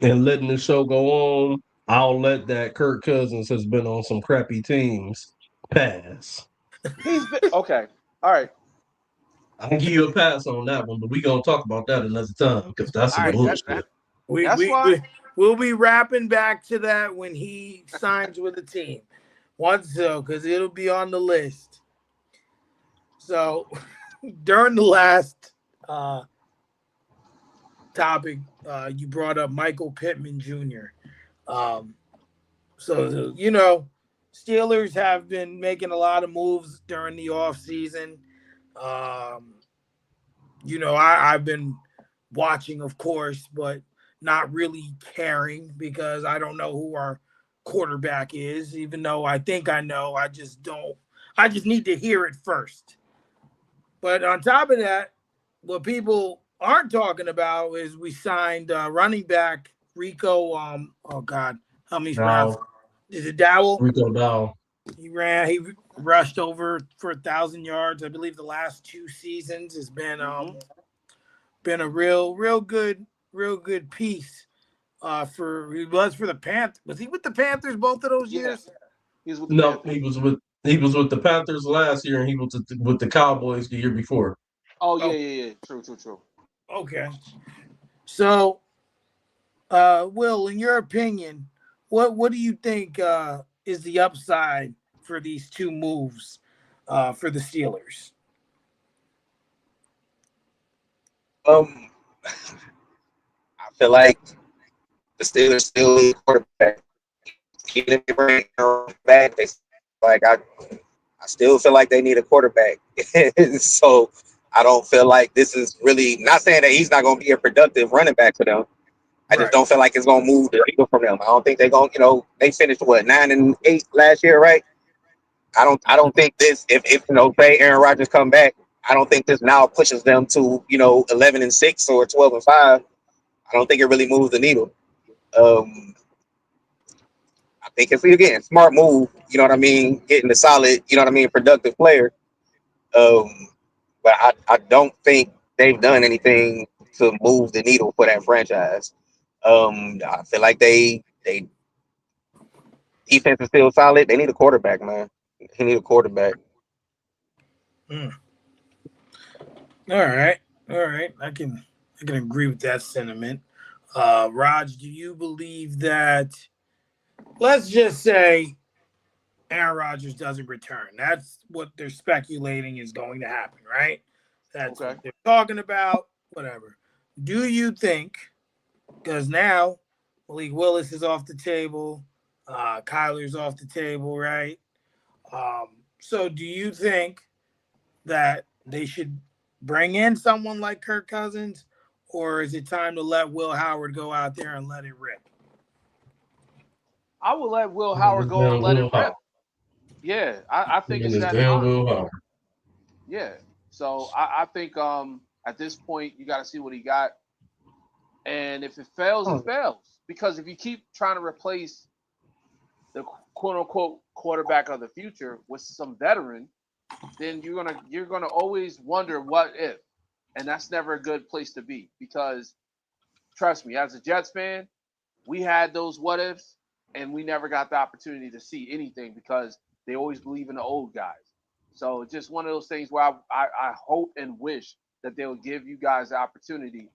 D: and letting the show go on, I'll let that Kirk Cousins has been on some crappy teams pass.
B: He's been okay. All right.
D: I can give you a pass on that one, but we're gonna talk about that another time because that's some bullshit.
A: We'll be wrapping back to that when he signs with the team. Because it'll be on the list. So during the last topic, you brought up Michael Pittman Jr. Steelers have been making a lot of moves during the offseason. I've been watching, of course, but not really caring because I don't know who our quarterback is, even though I think I know. I just need to hear it first. But on top of that, what people aren't talking about is we signed running back Rico. How many rounds? Is it Dowell?
D: Rico Dowell.
A: He rushed over for 1,000 yards. I believe the last 2 seasons has been a real good piece. He was for the Panthers. Was he with the Panthers both of those years?
B: He was with the Panthers.
D: He was with the Panthers last year, and he was with the Cowboys the year before.
B: Oh yeah. True.
A: Okay. So, Will, in your opinion, what do you think is the upside for these 2 moves for the Steelers?
C: I feel like the Steelers still need a quarterback. Even if they bring back, I still feel like they need a quarterback. So I don't feel like this is really not saying that he's not going to be a productive running back for them. I just don't feel like it's going to move the needle from them. I don't think they're going to, they finished 9-8 last year, right? I don't think this, if say Aaron Rodgers come back, I don't think this now pushes them to, 11-6 or 12-5. I don't think it really moves the needle. I think it's, again, smart move, you know what I mean? Getting a solid, productive player. But I don't think they've done anything to move the needle for that franchise. I feel like they defense is still solid. They need a quarterback, man. They need a quarterback.
A: All right. I can agree with that sentiment. Raj, do you believe that? Let's just say Aaron Rodgers doesn't return. That's what they're speculating is going to happen, right? That's what they're talking about. Whatever. Do you think? Because now Malik Willis is off the table, Kyler's off the table, right? So do you think that they should bring in someone like Kirk Cousins, or is it time to let Will Howard go out there and let it rip?
B: I would let Will Howard go and let it rip. Yeah, I think it's that time.
D: Will Howard.
B: Yeah, so I think at this point you got to see what he got, and if it fails, it fails. Because if you keep trying to replace the quote unquote quarterback of the future with some veteran, then you're gonna always wonder what if, and that's never a good place to be. Because trust me, as a Jets fan, we had those what ifs, and we never got the opportunity to see anything because They always believe in the old guys. So just one of those things where I hope and wish that they'll give you guys the opportunity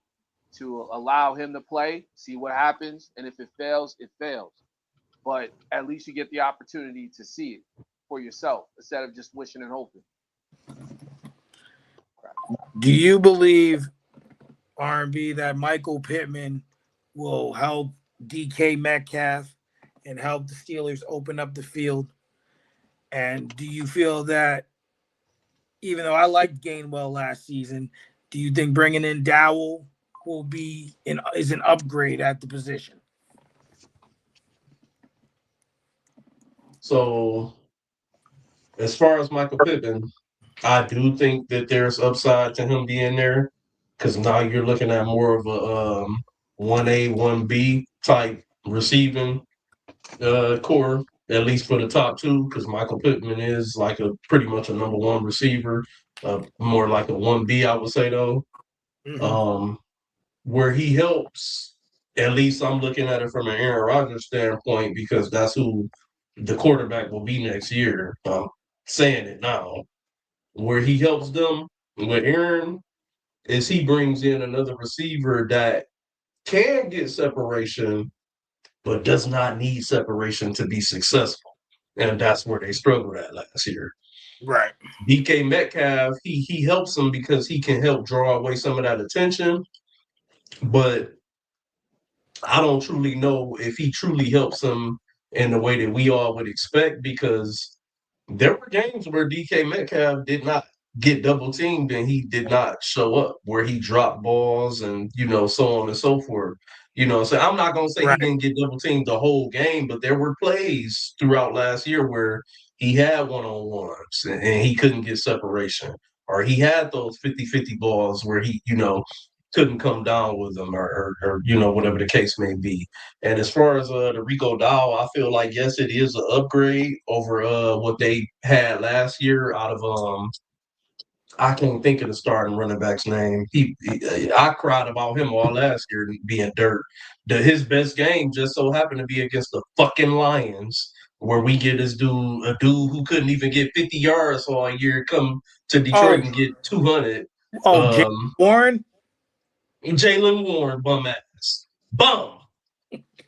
B: to allow him to play, see what happens, and if it fails, it fails. But at least you get the opportunity to see it for yourself instead of just wishing and hoping.
A: Do you believe, R&B, that Michael Pittman will help DK Metcalf and help the Steelers open up the field? And do you feel that, even though I liked Gainwell last season, do you think bringing in Dowell is an upgrade at the position?
D: So, as far as Michael Pittman, I do think that there's upside to him being there because now you're looking at more of a 1A, 1B type receiving core, at least for the top two, because Michael Pittman is like a pretty much a number one receiver, more like a 1B, I would say, though.
A: Mm-hmm.
D: Where he helps, at least I'm looking at it from an Aaron Rodgers standpoint because that's who the quarterback will be next year. I'm saying it now. Where he helps them with Aaron is he brings in another receiver that can get separation, but does not need separation to be successful. And that's where they struggled at last year.
A: Right.
D: DK Metcalf, he helps them because he can help draw away some of that attention, but I don't truly know if he truly helps them in the way that we all would expect because there were games where DK Metcalf did not get double teamed and he did not show up, where he dropped balls and, so on and so forth. So I'm not going to say he
A: Right.
D: didn't get double teamed the whole game, but there were plays throughout last year where he had one-on-ones and he couldn't get separation. Or he had those 50-50 balls where he, couldn't come down with them or whatever the case may be. And as far as the Rico Dow, I feel like, yes, it is an upgrade over what they had last year out of I can't think of the starting running back's name. I cried about him all last year being dirt. His best game just so happened to be against the fucking Lions, where we get a dude who couldn't even get 50 yards all year come to Detroit and get 200.
A: Jay Warren?
D: Jalen Warren, bum ass. Bum.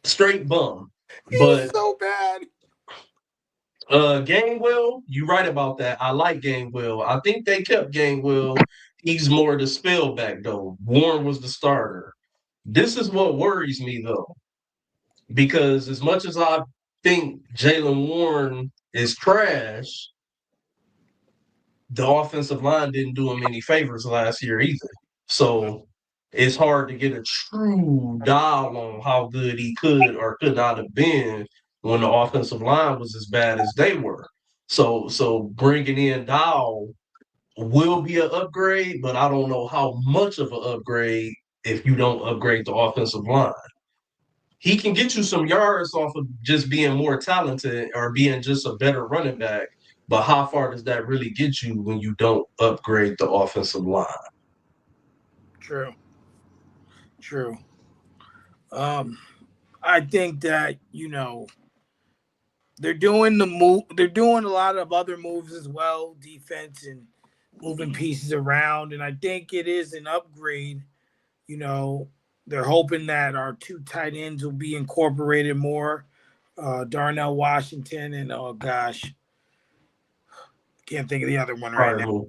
D: Straight bum.
A: He
D: But
A: was so bad.
D: Gainwell, you're right about that. I like Gainwell. I think they kept Gainwell. He's more the spellback, though. Warren was the starter. This is what worries me, though, because as much as I think Jalen Warren is trash, the offensive line didn't do him any favors last year either. So it's hard to get a true dial on how good he could or could not have been when the offensive line was as bad as they were. So bringing in Dow will be an upgrade, but I don't know how much of an upgrade if you don't upgrade the offensive line. He can get you some yards off of just being more talented or being just a better running back, but how far does that really get you when you don't upgrade the offensive line? True.
A: I think that, they're doing the move. They're doing a lot of other moves as well, defense and moving pieces around. And I think it is an upgrade. They're hoping that our two tight ends will be incorporated more. Darnell Washington and, oh gosh, can't think of the other one right now.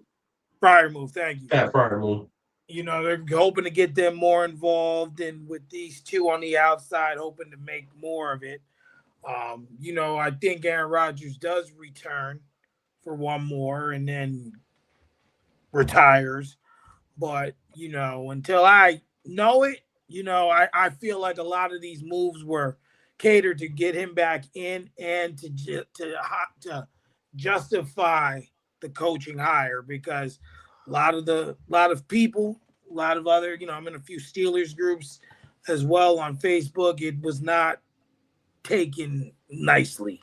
A: Freiermuth, thank you.
D: Pat Freiermuth.
A: They're hoping to get them more involved, and with these two on the outside, hoping to make more of it. I think Aaron Rodgers does return for one more and then retires. But, until I know it, I feel like a lot of these moves were catered to get him back in and to justify the coaching hire, because a lot of people, a lot of other, I'm in a few Steelers groups as well on Facebook. It was not taken nicely.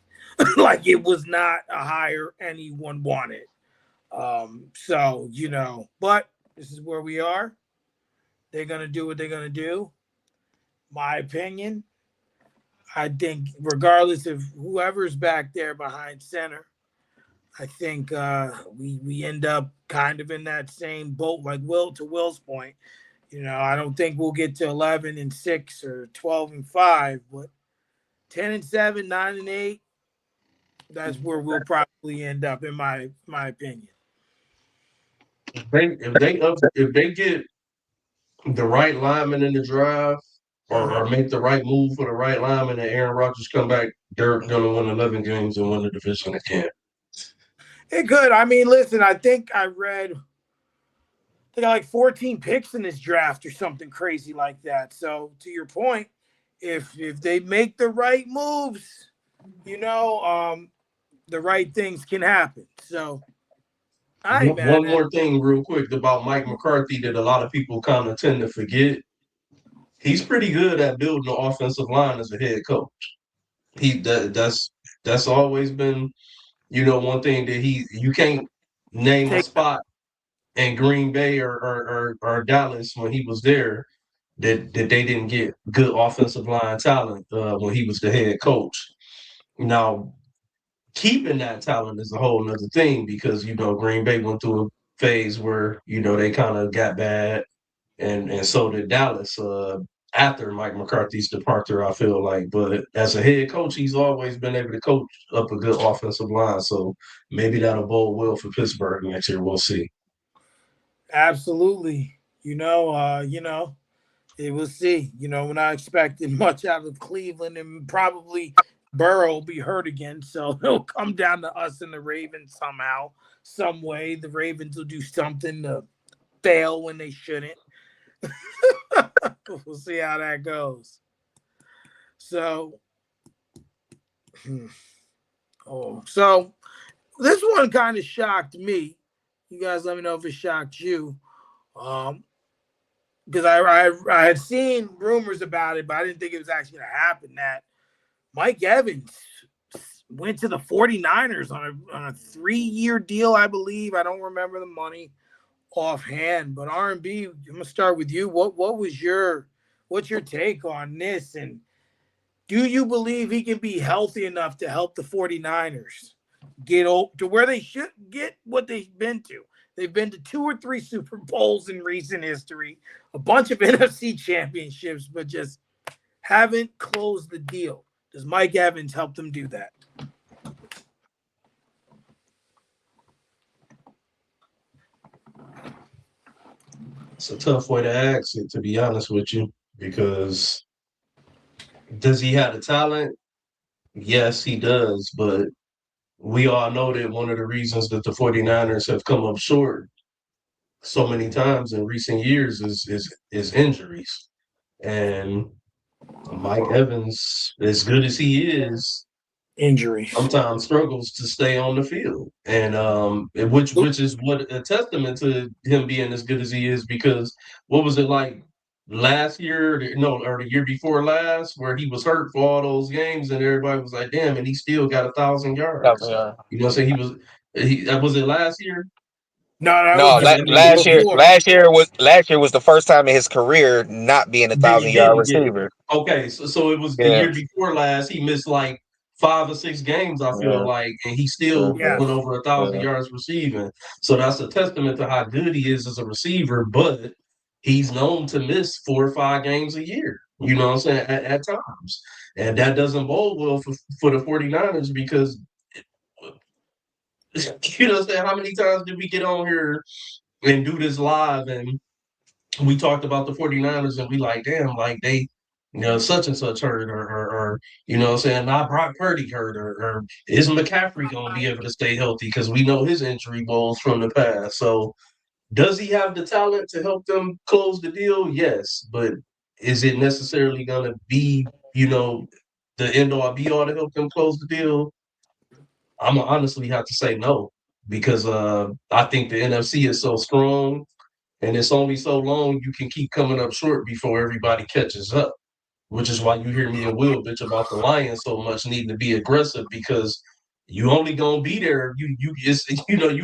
A: Like, it was not a hire anyone wanted. But this is where we are. They're going to do what they're going to do. My opinion, I think regardless of whoever's back there behind center, I think we end up kind of in that same boat, like Will's point. I don't think we'll get to 11-6 or 12-5, but 10-7, 9-8. That's where we'll probably end up, in my opinion.
D: If they get the right lineman in the draft, or make the right move for the right lineman, and Aaron Rodgers come back, they're gonna win 11 games and win the division again.
A: It could. I mean, listen, I think I read they got like 14 picks in this draft or something crazy like that. So to your point, if they make the right moves, the right things can happen. So
D: One more thing real quick about Mike McCarthy that a lot of people kind of tend to forget. He's pretty good at building an offensive line as a head coach. That's always been, one thing that you can't name a spot in Green Bay or Dallas when he was there that they didn't get good offensive line talent when he was the head coach. Now, keeping that talent is a whole nother thing because, Green Bay went through a phase where, they kind of got bad, and so did Dallas after Mike McCarthy's departure, I feel like. But as a head coach, he's always been able to coach up a good offensive line. So maybe that'll bode well for Pittsburgh next year. We'll see.
A: Absolutely. We'll see. We're not expecting much out of Cleveland, and probably Burrow will be hurt again. So it'll come down to us and the Ravens somehow, some way. The Ravens will do something to fail when they shouldn't. We'll see how that goes. So, so this one kind of shocked me. You guys let me know if it shocked you. Because I had seen rumors about it, but I didn't think it was actually going to happen, that Mike Evans went to the 49ers on a 3-year deal, I believe. I don't remember the money offhand, but R&B, I'm going to start with you. What's your take on this? And do you believe he can be healthy enough to help the 49ers get to where they should get what they've been to? They've been to 2 or 3 Super Bowls in recent history, a bunch of NFC championships, but just haven't closed the deal. Does Mike Evans help them do that?
D: It's a tough way to ask it, to be honest with you, because does he have the talent? Yes, he does, but we all know that one of the reasons that the 49ers have come up short so many times in recent years is injuries. And Mike Evans, as good as he is,
A: Injuries
D: sometimes struggles to stay on the field, and which is what a testament to him being as good as he is. Because what was it like last year? No, or the year before last, where he was hurt for all those games, and everybody was like, "Damn!" And he still got 1,000 yards. You know what I'm saying? Was it last year?
A: No,
C: last year was the first time in his career not being a
D: That you
C: 1,000-yard
D: didn't get it.
C: receiver.
D: Okay, so it was the year before last. He missed like 5 or 6 games, I feel like, and he still went over 1,000 yards receiving. So that's a testament to how good he is as a receiver. But he's known to miss 4 or 5 games a year. You know what I'm saying? At times, and that doesn't bode well for the 49ers because you know what I'm saying. How many times did we get on here and do this live and we talked about the 49ers and we like, damn, like they, such and such hurt or you know what I'm saying, not Brock Purdy hurt or is McCaffrey going to be able to stay healthy? Because we know his injury woes from the past. So does he have the talent to help them close the deal? Yes. But is it necessarily going to be, the end all be all to help them close the deal? I'm going to honestly have to say no, because I think the NFC is so strong. And it's only so long you can keep coming up short before everybody catches up, which is why you hear me and Will bitch about the Lions so much needing to be aggressive, because you only gonna be there. You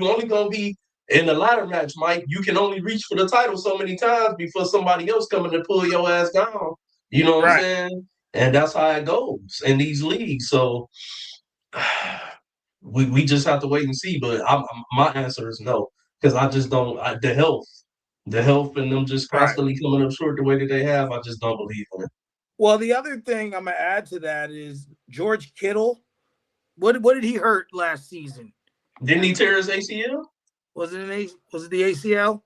D: only gonna be in the ladder match, Mike. You can only reach for the title so many times before somebody else coming to pull your ass down. You know what I'm saying? And that's how it goes in these leagues. So we just have to wait and see. But my answer is no, because I just don't. The health, and them just
A: Right.
D: constantly coming up short the way that they have. I just don't believe in it.
A: Well, the other thing I'm gonna add to that is George Kittle. What did he hurt last season?
D: Didn't he tear his ACL?
A: Was it the ACL?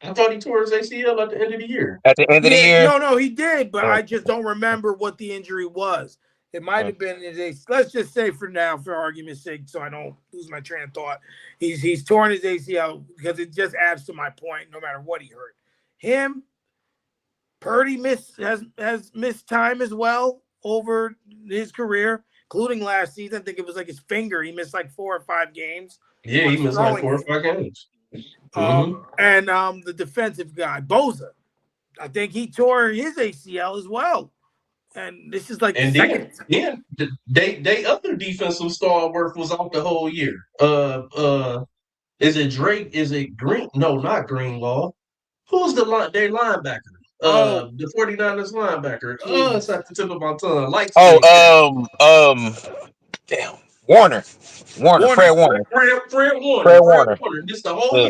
D: I thought he tore his ACL at the end of the year.
C: At the end of the year,
A: No, he did, but I just don't remember what the injury was. It might have been his ACL. Let's just say for now, for argument's sake, so I don't lose my train of thought, he's torn his ACL because it just adds to my point. No matter what he hurt, him, Purdy has missed time as well over his career, including last season. I think it was like his finger. He missed like 4 or 5 games.
D: Yeah, he missed like 4 or 5 games.
A: And the defensive guy, Boza, I think he tore his ACL as well. And this is like
D: they other defensive stalwart was out the whole year. Is it Drake? Is it Green? No, not Greenlaw. Who's their linebacker? The 49ers linebacker. It's at the tip of my tongue.
C: Damn. Warner. Fred Warner.
D: Fred Warner. Missed the whole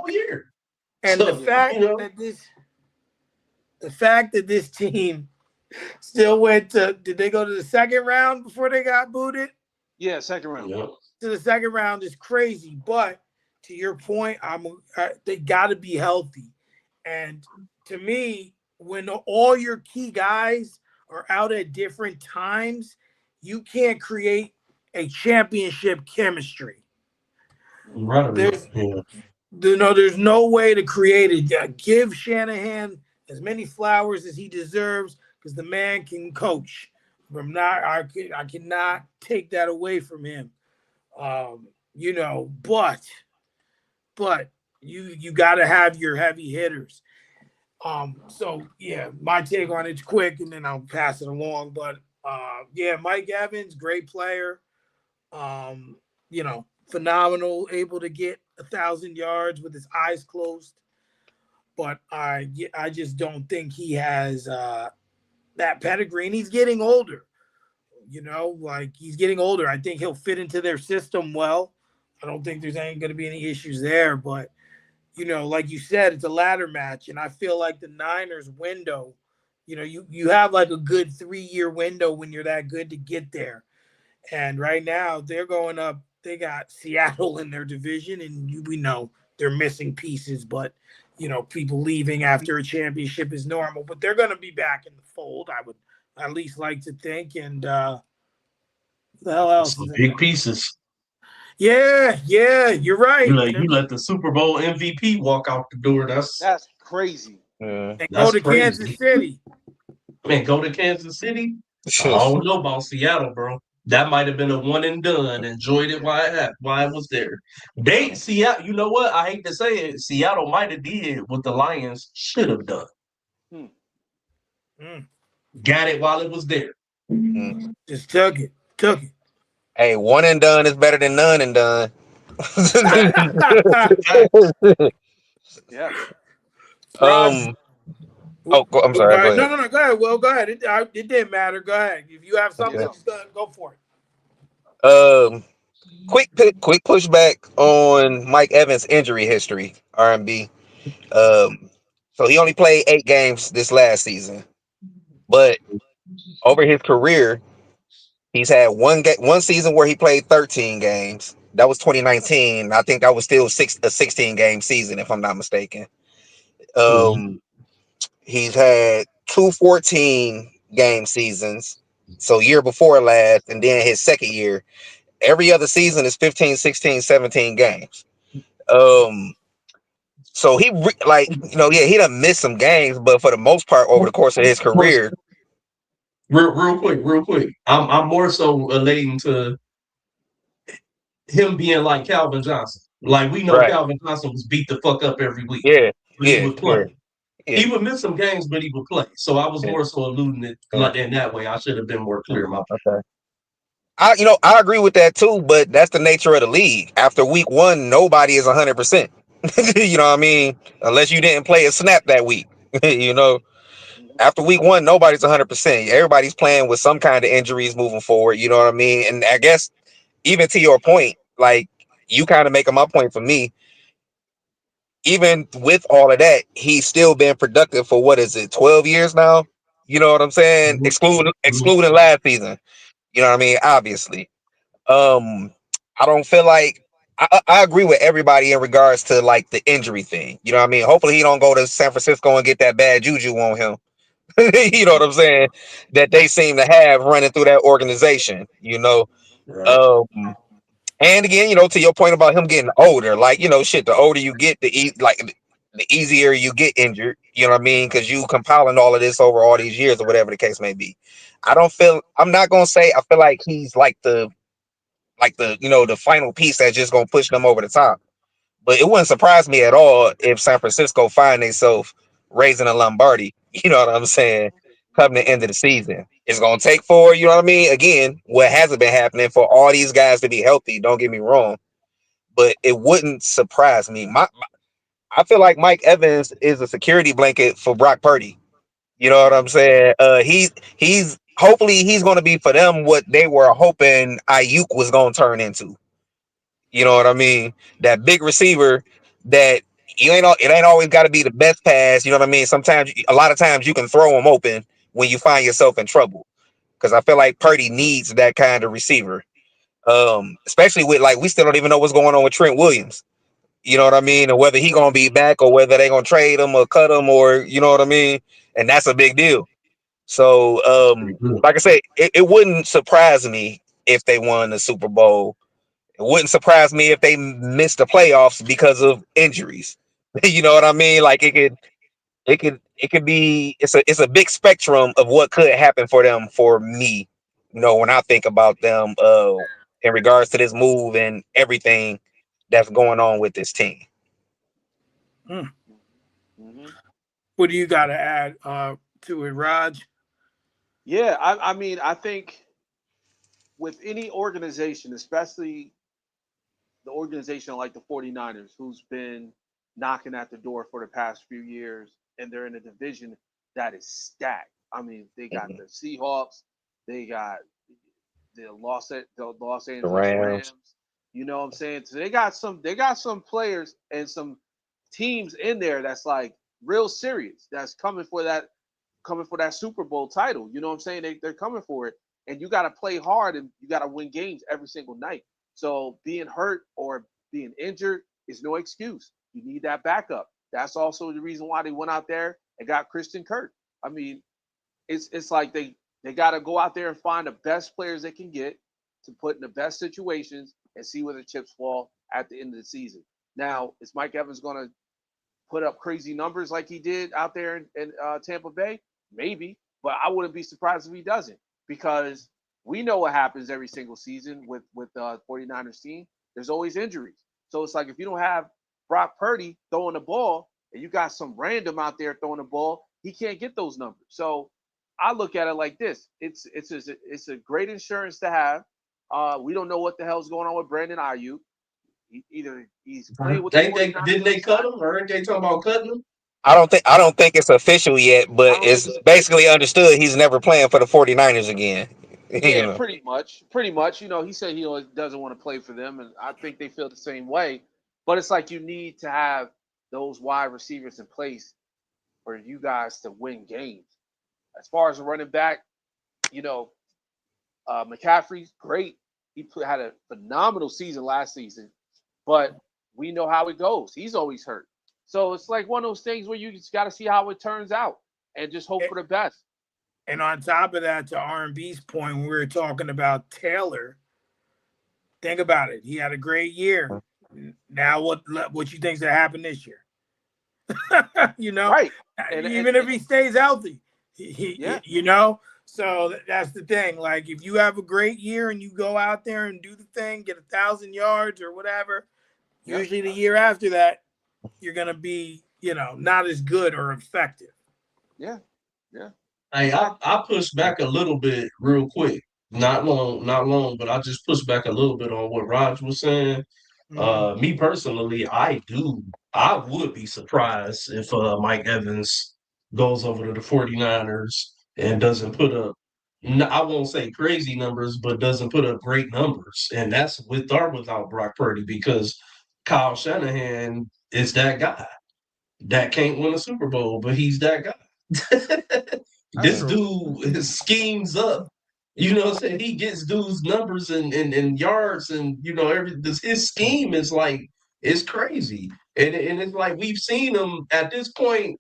D: year.
A: And so, the fact that this team still went to, did they go to the second round before they got booted?
B: Yeah, second round.
A: Yep. To the second round is crazy. But to your point, they got to be healthy. And to me, when all your key guys are out at different times, you can't create a championship chemistry.
D: Right.
A: There's no way to create it. Give Shanahan as many flowers as he deserves because the man can coach. I cannot take that away from him. But you got to have your heavy hitters. So yeah, my take on it's quick, and then I'll pass it along. But Mike Evans, great player. Phenomenal, able to get 1,000 yards with his eyes closed. But I just don't think he has that pedigree, and he's getting older. He's getting older. I think he'll fit into their system well. I don't think there's going to be any issues there. But, like you said, it's a ladder match, and I feel like the Niners window, you have like a good 3-year window when you're that good to get there. And right now they're going up. They got Seattle in their division, and we know they're missing pieces, but people leaving after a championship is normal, but they're going to be back in the fold. I would at least like to think. And the hell else?
D: Some big pieces.
A: Yeah, you're right.
D: You let the Super Bowl MVP walk out the door. That's
B: crazy.
A: And go to Kansas City.
D: Man, go to Kansas City? I don't know about Seattle, bro. That might have been a one and done. Enjoyed it while it was there. Seattle, you know what? I hate to say it. Seattle might have did what the Lions should have done. Got it while it was there.
A: Just took it.
C: Hey, one and done is better than none and done.
B: Yeah.
C: I'm sorry.
A: No. Go ahead. Well, go ahead. It didn't matter. Go ahead. If you have something, just go for
C: it. Quick pushback on Mike Evans' injury history. R&B. So he only played 8 games this last season, but over his career, he's had one season where he played 13 games. That was 2019. I think that was still a 16-game season, if I'm not mistaken. He's had 2 14-game seasons. So year before last, and then his second year. Every other season is 15, 16, 17 games. So he he done missed some games, but for the most part over the course of his career.
D: Real quick. I'm more so relating to him being like Calvin Johnson. Like we know Calvin Johnson was beat the fuck up every week.
C: Yeah.
D: He would play. Yeah. He would miss some games, but he would play. So I was more so alluding it like in that way. I should have been more clear.
C: I agree with that too, but that's the nature of the league. After week 1, nobody is 100%. You know what I mean? Unless you didn't play a snap that week. After week 1, nobody's 100%. Everybody's playing with some kind of injuries moving forward. You know what I mean? And I guess even to your point, like you kind of making my point for me. Even with all of that, he's still been productive for what is it, 12 years now? You know what I'm saying?
D: Mhm.
C: Excluding last season. You know what I mean? Obviously. Um, I don't feel like I agree with everybody in regards to like the injury thing. You know what I mean? Hopefully he don't go to San Francisco and get that bad juju on him. You know what I'm saying? That they seem to have running through that organization.
D: Right.
C: Um, and again, to your point about him getting older, like shit. The older you get, the easier you get injured. You know what I mean? Because you compiling all of this over all these years or whatever the case may be. I'm not gonna say I feel like he's the final piece that's just gonna push them over the top. But it wouldn't surprise me at all if San Francisco find themselves raising a Lombardi. You know what I'm saying? Come the end of the season, it's gonna take for you know what I mean. Again, what hasn't been happening for all these guys to be healthy. Don't get me wrong, but it wouldn't surprise me. I feel like Mike Evans is a security blanket for Brock Purdy. You know what I'm saying? He's hopefully he's going to be for them what they were hoping Ayuk was going to turn into. You know what I mean? That big receiver that it ain't always got to be the best pass. You know what I mean? A lot of times you can throw them open when you find yourself in trouble. Because I feel like Purdy needs that kind of receiver. Especially with we still don't even know what's going on with Trent Williams. You know what I mean? Or whether he gonna be back or whether they gonna trade him or cut him or you know what I mean? And that's a big deal. So
D: Pretty good.
C: like I said, it wouldn't surprise me if they won the Super Bowl. It wouldn't surprise me if they missed the playoffs because of injuries. You know what I mean? Like it could be it's a big spectrum of what could happen for them for me. When I think about them in regards to this move and everything that's going on with this team.
A: Hmm.
B: Mm-hmm.
A: What do you got to add to it, Raj?
B: Yeah, I mean, I think with any organization, especially the organization like the 49ers, who's been knocking at the door for the past few years, and they're in a division that is stacked. I mean, they got
C: Mhm.
B: the Seahawks, they got the Los
C: The
B: Angeles
C: Rams.
B: Rams. You know what I'm saying? So they got some players and some teams in there that's like real serious. That's coming for that Super Bowl title. You know what I'm saying? They're coming for it. And you got to play hard and you got to win games every single night. So being hurt or being injured is no excuse. You need that backup. That's also the reason why they went out there and got Christian Kirk. I mean, it's like they got to go out there and find the best players they can get to put in the best situations and see where the chips fall at the end of the season. Now, is Mike Evans going to put up crazy numbers like he did out there in Tampa Bay? Maybe, but I wouldn't be surprised if he doesn't because we know what happens every single season with 49ers team. There's always injuries. So it's like if you don't have Brock Purdy throwing the ball and you got some random out there throwing the ball, he can't get those numbers. So I look at it like this: it's a great insurance to have. We don't know what the hell's going on with Brandon Ayuk. Either he's playing with the
D: Didn't
B: 49ers or
D: they
B: he's
D: cut
B: not.
D: him? Or ain't they talking about cutting him?
C: I don't think it's official yet,
B: I
C: but
B: don't think
C: it's
B: it's
C: basically
B: official.
C: understood he's never playing for the 49ers again. you
B: Yeah,
C: know.
B: pretty much. Pretty much. He said he doesn't want to play for them, and I think they feel the same way. But it's like you need to have those wide receivers in place for you guys to win games. As far as a running back, you know, McCaffrey's great. Had a phenomenal season last season, but we know how it goes. He's always hurt. So it's like one of those things where you just got to see how it turns out and just hope for the best.
A: And on top of that, to R&B's point, when we were talking about Taylor, think about it. He had a great year. Now, what you think's gonna happen this year? you know,
B: Right. And
A: even if he stays healthy,
B: yeah,
A: So that's the thing. Like, if you have a great year and you go out there and do the thing, get 1,000 yards or whatever,
B: yeah,
A: usually the year after that, you're gonna be, not as good or effective.
B: yeah, yeah.
D: Hey, I push back a little bit real quick. Not long, but I just push back a little bit on what Raj was saying.
A: Mm.
D: Me personally, I would be surprised if Mike Evans goes over to the 49ers and doesn't put up I won't say crazy numbers, but doesn't put up great numbers. And that's with or without Brock Purdy, because Kyle Shanahan is that guy that can't win a Super Bowl, but he's that guy.
A: That's
D: This
A: true.
D: dude schemes up. You know what I'm saying? He gets dudes numbers and yards, and his scheme is like, it's crazy. And it's like, we've seen him at this point.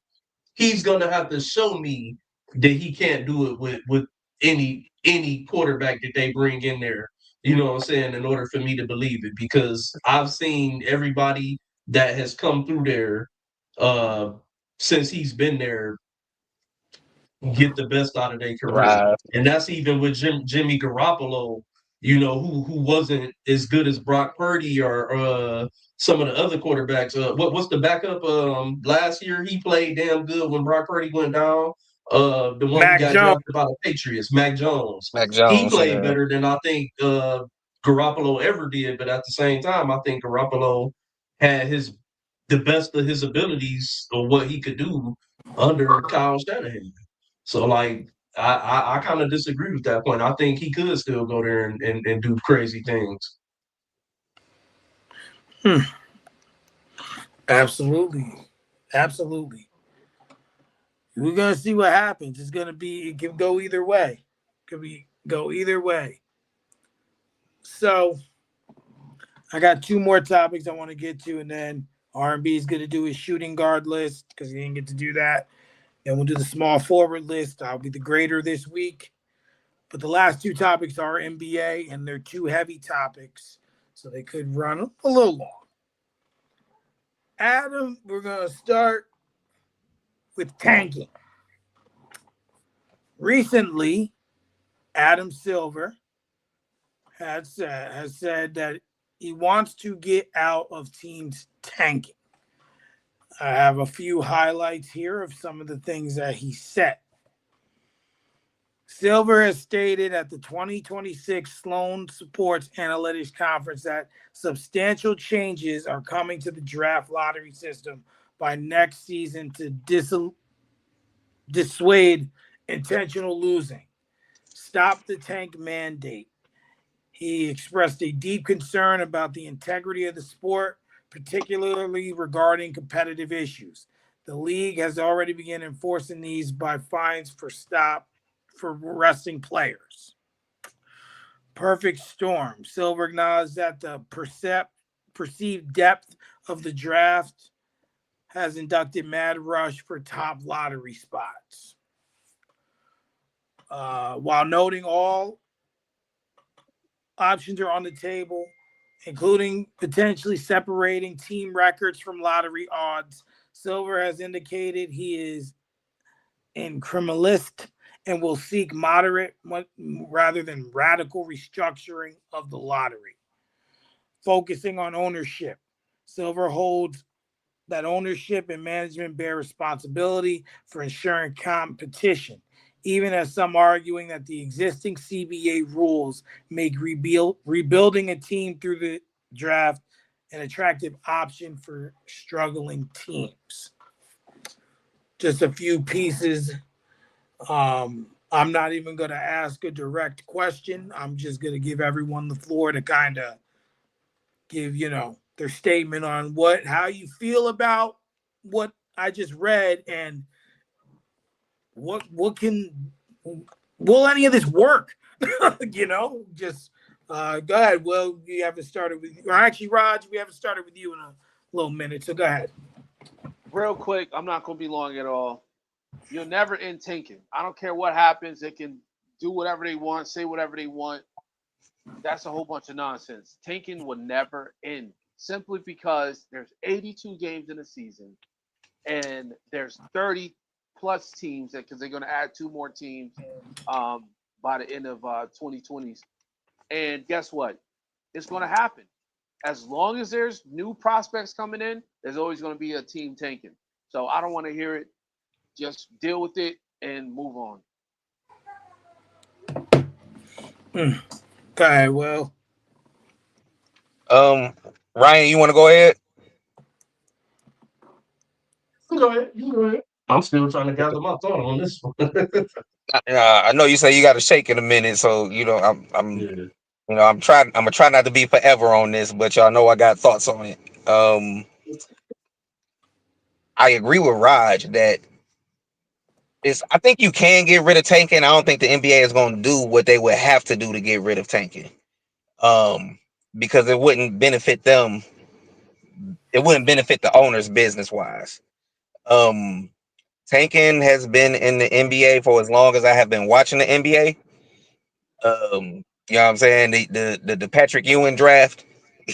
D: He's gonna have to show me that he can't do it with any quarterback that they bring in there. You know what I'm saying? In order for me to believe it, because I've seen everybody that has come through there uh since he's been there get the best out of their career.
C: Right.
D: And that's even with Jimmy Garoppolo, who wasn't as good as Brock Purdy or some of the other quarterbacks. What's the backup? Last year he played damn good when Brock Purdy went down. The one who
A: Mac
D: got
A: Jones.
D: drafted by the Patriots, Mac Jones.
C: Mac
D: He
C: Jones,
D: played
C: yeah.
D: better than I think Garoppolo ever did, but at the same time, I think Garoppolo had the best of his abilities or what he could do under Kyle Shanahan. So like I kind of disagree with that point. I think he could still go there and do crazy things.
A: Absolutely. Absolutely. We're gonna see what happens. It can go either way. Go either way. So I got two more topics I want to get to, and then R&B is gonna do his shooting guard list because he didn't get to do that. Then we'll do the small forward list. I'll be the grader this week. But the last two topics are NBA, and they're two heavy topics, so they could run a little long. Adam, we're going to start with tanking. Recently, Adam Silver has said that he wants to get out of teams tanking. I have a few highlights here of some of the things that he said. Silver has stated at the 2026 Sloan Sports Analytics Conference that substantial changes are coming to the draft lottery system by next season to dissuade intentional losing. Stop the tank mandate. He expressed a deep concern about the integrity of the sport, particularly regarding competitive issues. The league has already begun enforcing these by fines for resting players. Perfect storm. Silver acknowledged that the perceived depth of the draft has inducted mad rush for top lottery spots. While noting all options are on the table, including potentially separating team records from lottery odds, Silver has indicated he is incrementalist and will seek moderate rather than radical restructuring of the lottery. Focusing on ownership. Silver holds that ownership and management bear responsibility for ensuring competition, even as some arguing that the existing CBA rules make rebuilding a team through the draft an attractive option for struggling teams. Just a few pieces. I'm not even going to ask a direct question. I'm just going to give everyone the floor to kind of give, their statement on how you feel about what I just read and will any of this work? Just go ahead. Well, we haven't started with you. Or actually, Raj, we haven't started with you in a little minute. So go ahead.
B: Real quick, I'm not going to be long at all. You'll never end tanking. I don't care what happens. They can do whatever they want, say whatever they want. That's a whole bunch of nonsense. Tanking will never end simply because there's 82 games in a season and there's 30 plus teams because they're going to add two more teams by the end of 2020s. And guess what? It's going to happen. As long as there's new prospects coming in, there's always going to be a team tanking. So I don't want to hear it. Just deal with it and move on.
A: Okay, well.
C: Ryan, you want to go ahead?
D: Go ahead. I'm still trying to gather my thought on this one.
C: I know you say you got to shake in a minute, so
D: Yeah.
C: I'm gonna try not to be forever on this, but y'all know I got thoughts on it. Um, I agree with Raj that I think you can get rid of tanking. I don't think the NBA is going to do what they would have to do to get rid of tanking. Because it wouldn't benefit them. It wouldn't benefit the owners business wise. Um, Tanking has been in the NBA for as long as I have been watching the NBA. You know what I'm saying? The Patrick Ewing draft.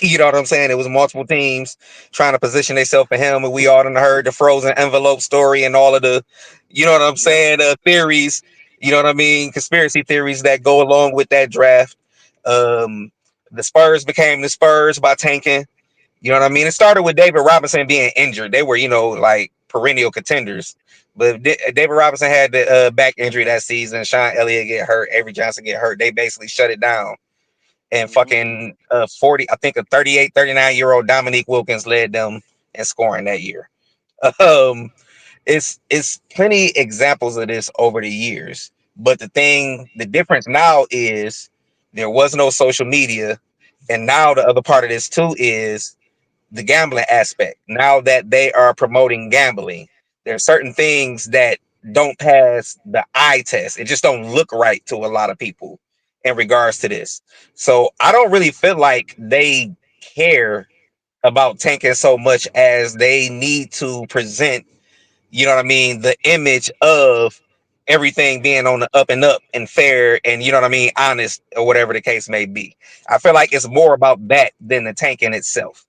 C: You know what I'm saying? It was multiple teams trying to position themselves for him, and we all done heard the frozen envelope story and all of the, you know what I'm
B: Yep.
C: saying, theories. You know what I mean? Conspiracy theories that go along with that draft. Um, the Spurs became the Spurs by tanking. You know what I mean? It started with David Robinson being injured. They were, like perennial contenders. But David Robinson had the back injury that season. Sean Elliott get hurt. Avery Johnson get hurt. They basically shut it down. And
B: Hmm.
C: fucking 40, I think a 38, 39-year-old Dominique Wilkins led them in scoring that year. Um, it's plenty examples of this over the years. But the difference now is there was no social media. And now the other part of this too is the gambling aspect. Now that they are promoting gambling, there are certain things that don't pass the eye test. It just don't look right to a lot of people in regards to this. So I don't really feel like they care about tanking so much as they need to present, you know what I mean, the image of everything being on the up and up and fair and, you know what I mean, honest or whatever the case may be. I feel like it's more about that than the tanking itself.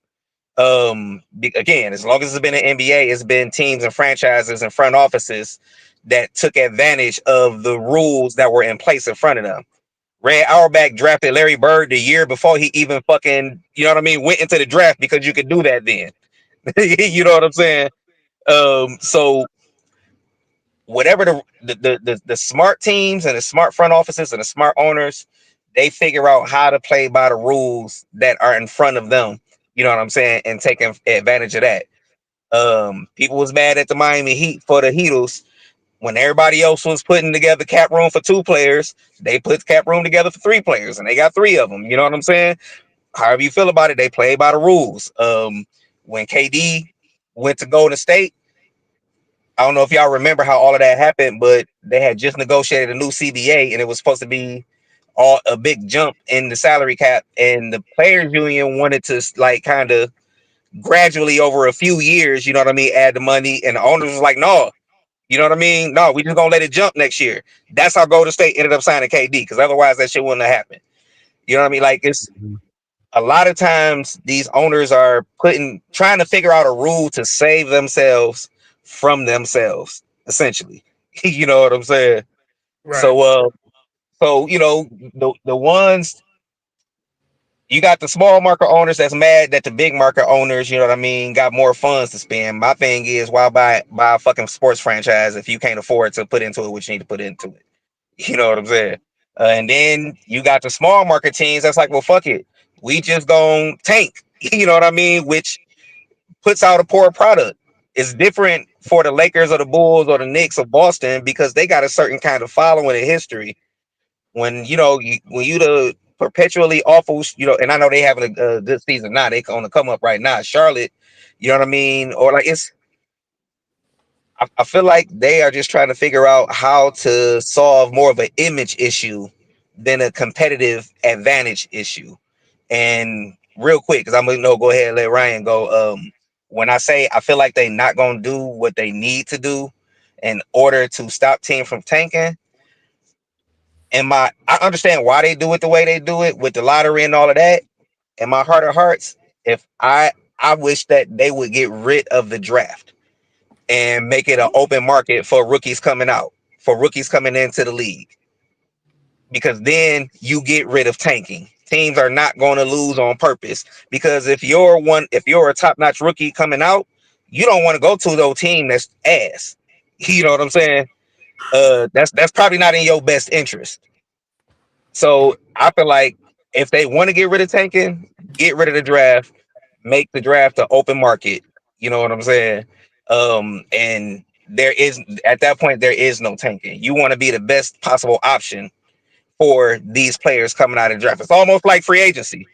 C: Again, as long as it's been an NBA, it's been teams and franchises and front offices that took advantage of the rules that were in place in front of them. Red Auerbach drafted Larry Bird the year before he even fucking, you know what I mean, went into the draft because you could do that then. You know what I'm saying? So whatever the smart teams and the smart front offices and the smart owners, they figure out how to play by the rules that are in front of them. You know what I'm saying? And taking advantage of that. People was mad at the Miami Heat for the Heatles when everybody else was putting together cap room for 2 players. They put cap room together for 3 players, and they got 3 of them. You know what I'm saying? However you feel about it, they play by the rules. When KD went to Golden State, I don't know if y'all remember how all of that happened, but they had just negotiated a new CBA, and it was supposed to be all a big jump in the salary cap, and the players union wanted to like kind of gradually over a few years, you know what I mean, add the money, and the owners was like, no, you know what I mean, no, we just gonna let it jump next year. That's how Golden State ended up signing KD, because otherwise that shit wouldn't have happened. You know what I mean? Like, it's a lot of times these owners are trying to figure out a rule to save themselves from themselves, essentially. You know what I'm saying?
A: Right.
C: So the ones, you got the small market owners that's mad that the big market owners, you know what I mean, got more funds to spend. My thing is, why buy a fucking sports franchise if you can't afford to put into it what you need to put into it? You know what I'm saying? And then you got the small market teams that's like, well, fuck it, we just gonna tank. You know what I mean? Which puts out a poor product. It's different for the Lakers or the Bulls or the Knicks of Boston because they got a certain kind of following and history. When when you the perpetually awful, and I know they having a good season now. They on the come up right now. Charlotte, you know what I mean? Or like I feel like they are just trying to figure out how to solve more of an image issue than a competitive advantage issue. And real quick, because I'm gonna go ahead and let Ryan go. When I say I feel like they not gonna do what they need to do in order to stop team from tanking, I understand why they do it the way they do it with the lottery and all of that. In my heart of hearts, if I wish that they would get rid of the draft and make it an open market for rookies coming out, for rookies coming into the league, because then you get rid of tanking. Teams are not going to lose on purpose, because if you're a top-notch rookie coming out, you don't want to go to those team that's ass. You know what I'm saying? That's probably not in your best interest. So I feel like if they want to get rid of tanking, get rid of the draft, make the draft an open market. You know what I'm saying? And at that point there is no tanking. You want to be the best possible option for these players coming out of the draft. It's almost like free agency.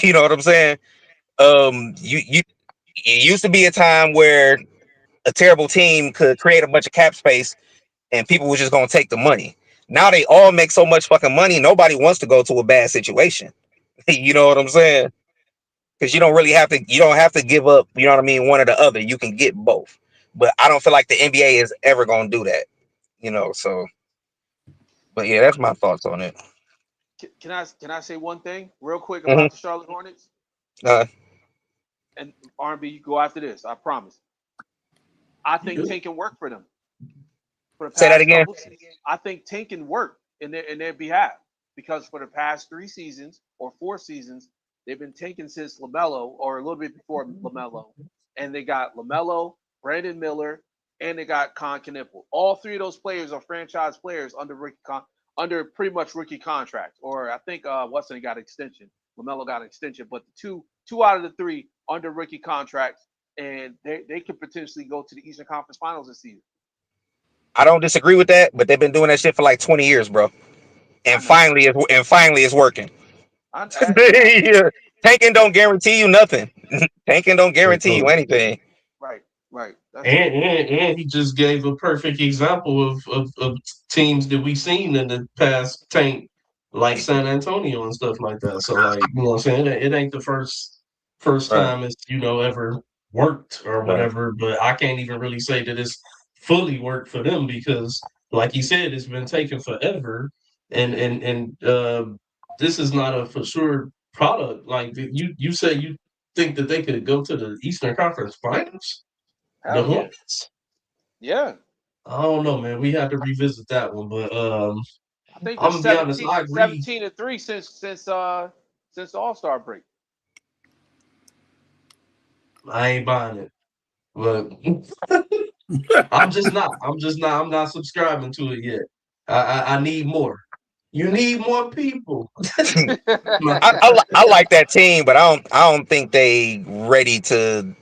C: You know what I'm saying? You it used to be a time where a terrible team could create a bunch of cap space and people were just gonna take the money. Now they all make so much fucking money, nobody wants to go to a bad situation. You know what I'm saying? Because you don't have to give up, you know what I mean, one or the other. You can get both. But I don't feel like the NBA is ever gonna do that, so but yeah, that's my thoughts on it.
B: Can I say one thing real quick
C: Hmm.
B: about the Charlotte Hornets?
C: Uh,
B: And R&B, you go after this. I promise. I
D: You
B: think
D: good?
B: tanking worked for them for the
C: Say that
B: past
C: again.
B: couple seasons. I think tanking worked in their behalf because for the past 3 seasons or 4 seasons, they've been tanking since LaMelo or a little bit before LaMelo, and they got LaMelo, Brandon Miller, and they got Con Knipple. All 3 of those players are franchise players under pretty much rookie contract. Or I think Weston got an extension. LaMelo got an extension, but the two out of the 3 under rookie contracts, and they could potentially go to the Eastern Conference Finals this season.
C: I don't disagree with that, but they've been doing that shit for like 20 years, bro.
B: I
C: And
B: know.
C: finally it's working.
B: I
C: Yeah. Tanking don't guarantee you nothing. Tanking don't guarantee you
D: So,
C: anything.
B: right, right. That's
D: And,
B: true.
D: and he just gave a perfect example of teams that we've seen in the past tank, like San Antonio and stuff like that. So like, you know what I'm saying? It ain't the first
C: Right.
D: time it's, ever worked or
C: Right.
D: whatever, but I can't even really say that it's fully worked for them because like you said, it's been taking forever and this is not a for sure product. Like you say you think that they could go to the Eastern Conference Finals? The
B: Hell yeah,
D: Hornets?
B: yeah.
D: I don't know, man. We had to revisit that one, but
B: I think they're
D: I'm gonna be honest.
B: 17,
D: I agree.
B: 17 and 3 since the All Star break.
D: I ain't buying it, but I'm just not. I'm just not. I'm not subscribing to it yet. I need more. You need more people.
C: I like that team, but I don't think they ready to,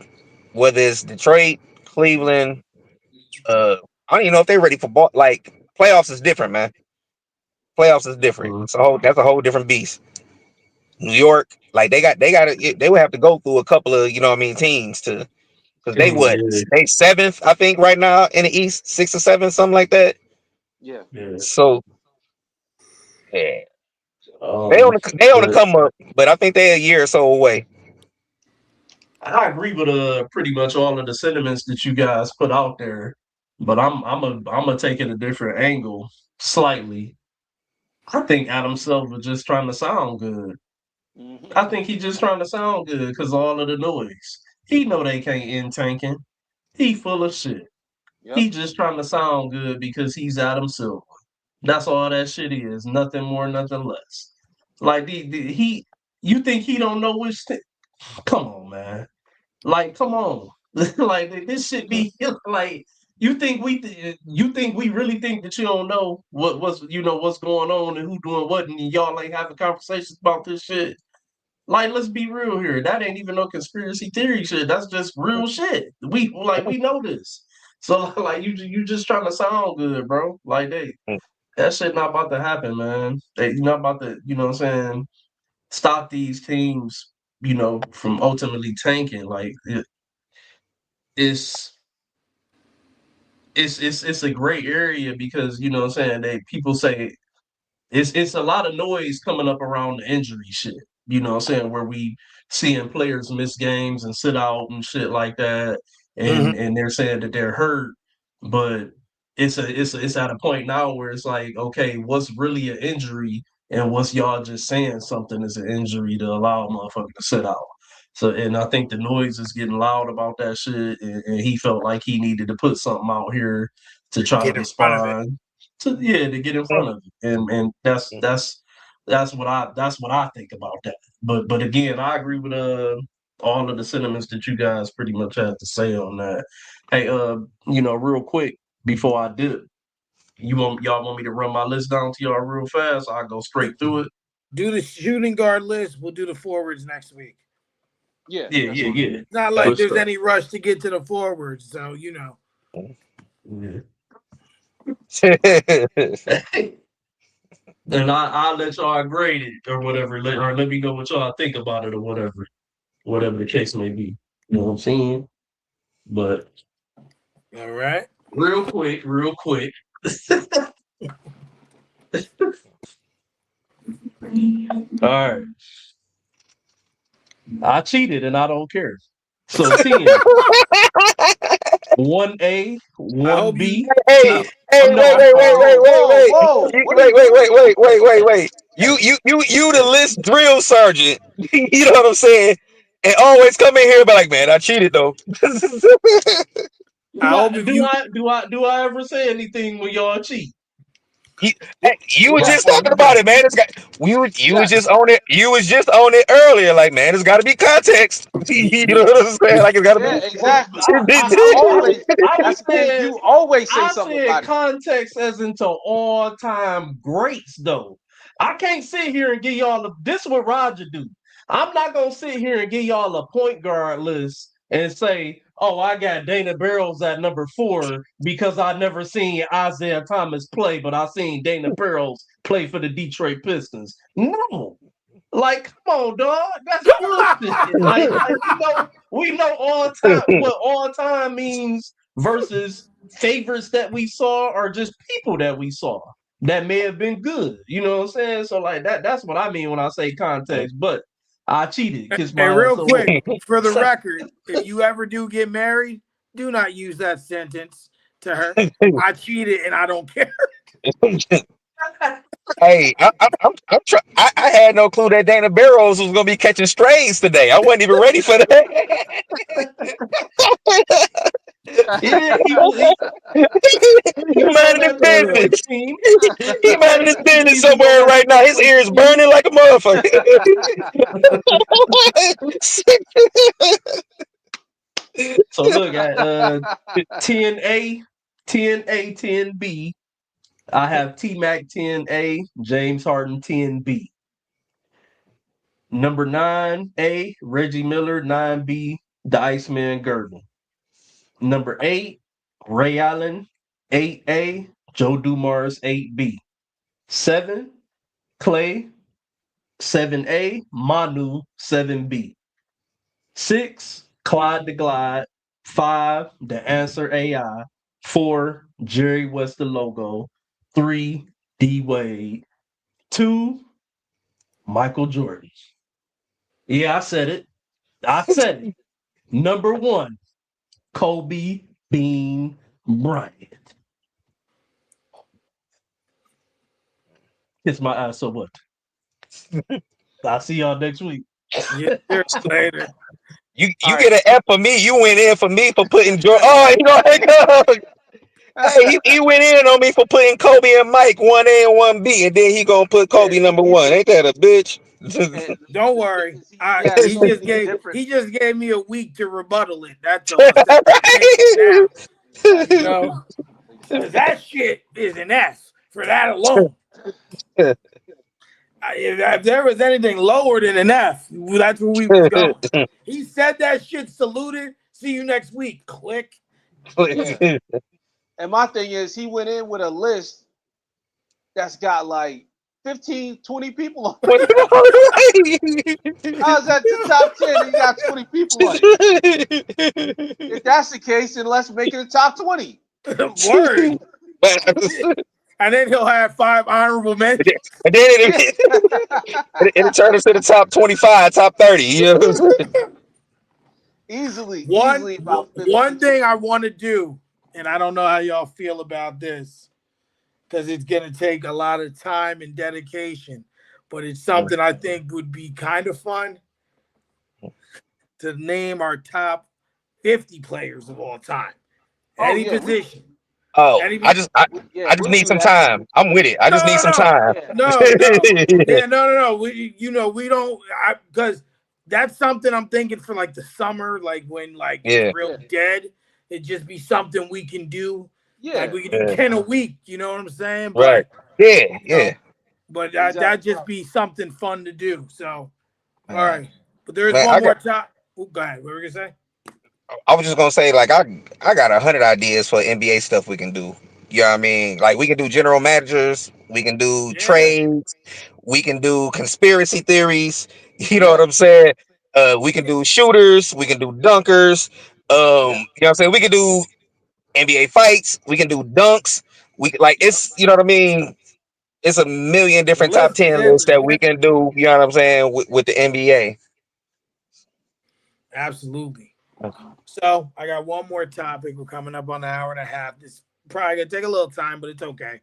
C: whether it's Detroit, Cleveland, I don't even know if they're ready for ball. Like playoffs is different, man. Playoffs is different. So that's a whole different beast. New York, like they would have to go through a couple of, you know what I mean, teams to, because
D: Yeah,
C: they seventh, I think, right now in the East, 6 or 7, something like that.
B: Yeah.
D: yeah.
C: So yeah,
D: Um,
C: they on the
D: but
C: come up, but I think they're a year or so away.
D: I agree with pretty much all of the sentiments that you guys put out there. But I'm a take it a different angle slightly. I think Adam Silver just trying to sound good.
B: Hmm.
D: I think he's just trying to sound good because all of the noise. He know they can't end tanking. He full of shit.
B: Yep.
D: He just trying to sound good because he's Adam Silver. That's all that shit is. Nothing more, nothing less. Like he, you think he don't know which? Come on, man. Like, come on. Like this shit be like. You think we really think that you don't know what's going on and who doing what and y'all ain't having conversations about this shit. Like, let's be real here. That ain't even no conspiracy theory shit. That's just real shit. We know this. So like you just trying to sound good, bro. Like that shit not about to happen, man. They not about to, you know what I'm saying, stop these teams, from ultimately tanking. Like it's it's a great area because you know what I'm saying, people say it's a lot of noise coming up around the injury shit. You know what I'm saying? Where we seeing players miss games and sit out and shit like that,
A: Mhm.
D: and they're saying that they're hurt, but it's at a point now where it's like, okay, what's really an injury and what's y'all just saying something is an injury to allow a motherfucker to sit out. So, and I think the noise is getting loud about that shit, and he felt like he needed to put something out here to
A: To
D: try to
A: get in front of it.
D: respond to get in front of it, and that's what I think about that. But again, I agree with all of the sentiments that you guys pretty much had to say on that. Hey, real quick before I dip, y'all want me to run my list down to y'all real fast? I'll go straight through it.
A: Do the shooting guard list. We'll do the forwards next week.
B: Yeah.
D: Yeah,
B: That's
D: yeah,
B: fine.
D: yeah.
A: It's not like
D: For
A: there's
D: sure.
A: any rush to get to the forwards, so.
D: Yeah. And I'll let y'all grade it or whatever, or let me know what y'all think about it or whatever the case may be. You know what I'm saying? But
A: All right.
D: real quick. All right. I cheated and I don't care. So 10, 1A,
A: I hope you.
D: 1B.
C: Hey,
D: No,
C: hey,
D: no,
C: wait, wait, wait, wait, wait,
B: Whoa,
C: wait.
B: whoa!
C: You,
B: What are
C: wait,
B: you
C: wait,
B: doing?
C: wait, wait, wait, wait, wait. You the list drill sergeant. You know what I'm saying? And always come in here and be like, man, I cheated though.
A: I hope if you.
D: Do I ever say anything when y'all cheat?
C: You,
B: What,
C: you were
B: what
C: just
B: happened?
C: talking about it, man. It's got you was
B: That,
C: just on it. You was just on it earlier, like man. It's got to be context. You know what I'm saying? Like it's got to
B: yeah,
C: be.
B: exactly. You
D: I,
B: always.
D: I was
B: That's the thing.
D: saying
B: You always say
D: I
B: something
D: said
B: about it.
D: context as into all-time greats, though. I can't sit here and give y'all this is what Roger do. I'm not gonna sit here and give y'all a point guard list and say, oh, I got Dana Barros at number 4 because I never seen Isaiah Thomas play, but I seen Dana Barros play for the Detroit Pistons. No. Like, come on, dog. That's bullshit. Like we know all time what all time means versus favorites that we saw or just people that we saw that may have been good. You know what I'm saying? So like that's what I mean when I say context. But I cheated. Kiss
A: And
D: my ass.
A: real
D: So what?
A: quick, for the record, if you ever do get married, do not use that sentence to her. I cheated and I don't care.
C: Hey, I had no clue that Dana Barros was gonna be catching strays today. I wasn't even ready for that.
D: Yeah, he
C: He
D: was on
C: minding his
D: that
A: Uh,
D: Detroit
C: business.
D: team.
C: He minding his business
D: He was on
C: somewhere
D: that
C: right now. His
D: Detroit
C: ears
D: team.
C: burning like a motherfucker.
D: So look at 10A, 10A, 10B. I have T Mac 10A, James Harden 10B. Number 9A, Reggie Miller 9B, the Iceman Gurdon. Number 8, Ray Allen 8A, Joe Dumars 8B. 7, Clay 7A, Manu 7B. 6, Clyde the Glide. 5, The Answer AI. 4, Jerry West the Logo. 3, D Wade. 2, Michael Jordan. Yeah, I said it. I said it. Number 1, Kobe Bean Bryant. Kiss my ass so much. I'll see y'all next week.
A: yeah, sure, later.
C: You
B: All
C: get
B: right.
C: an F for me. You went in for me for putting Jordan. Oh, you know, hey, he went in on me for putting Kobe and Mike 1A and 1B, and then he gonna put
B: Yeah,
C: Kobe number 1. Ain't that a bitch?
B: and
A: Don't
B: the thing
A: worry.
B: is, he has
A: He
B: so
A: just
B: many
A: gave
B: different.
A: he just gave me a week to rebuttal it. That's all. So take it down. You
B: Exactly.
A: know, because
B: Exactly.
A: that shit is an S for that alone. If there was anything lower than an F, that's where we was going. He said that shit, saluted. See you next week. Click.
B: Yeah. And my thing is, he went in with a list that's got like 15, 20 people on it. I was at the top 10 and you got 20 people on it. If that's the case, then let's make it a top 20.
A: Word.
B: Yeah.
A: And then he'll have 5 honorable mentions.
C: And then
B: Yeah.
C: it turned us to the top 25, top 30. You know?
B: Easily about 15,
A: One
B: 20
A: thing I
B: people.
A: want to do, and I don't know how y'all feel about this, because it's gonna take a lot of time and dedication, but it's something I think would be kind of fun to name our top 50 players of all time.
B: Oh
A: Any
B: yeah,
A: position.
C: Oh,
A: Any
C: I just
B: we'll
C: need
B: do
C: some
B: that.
C: time. I'm with it. I just need some
A: no,
C: time.
B: Yeah.
A: no, no. Yeah, no. We don't because that's something I'm thinking for like the summer, like when like it's
C: Yeah,
A: real
B: Yeah.
A: dead. It'd just be something we can do. Like
B: Yeah.
A: we can do
C: yeah,
A: 10 a week, you know what I'm saying?
C: right.
A: But
C: Yeah,
A: you
C: yeah.
A: know, but that'd
B: Exactly.
A: just be something fun to do. So all
C: Man,
A: right. But there's
C: man,
A: one more top. Oh, go ahead. What were we gonna say?
C: I was just gonna say, like, I got 100 ideas for NBA stuff we can do. You know what I mean? Like, we can do general managers, we can do
A: Yeah.
C: trades, we can do conspiracy theories. You know what
B: Yeah,
C: I'm saying? We can do shooters, we can do dunkers.
B: yeah,
C: You know what I'm saying? We can do NBA fights, we can do dunks.
B: yep.
C: It's, you know what I mean? It's a million
A: The
C: different top
A: list is
C: 10 lists
A: endless.
C: that
A: Yeah.
C: we can do. You know what I'm saying? With the NBA.
A: Absolutely. So I got one more topic. We're coming up on an hour and a half. This probably gonna take a little time, but it's okay.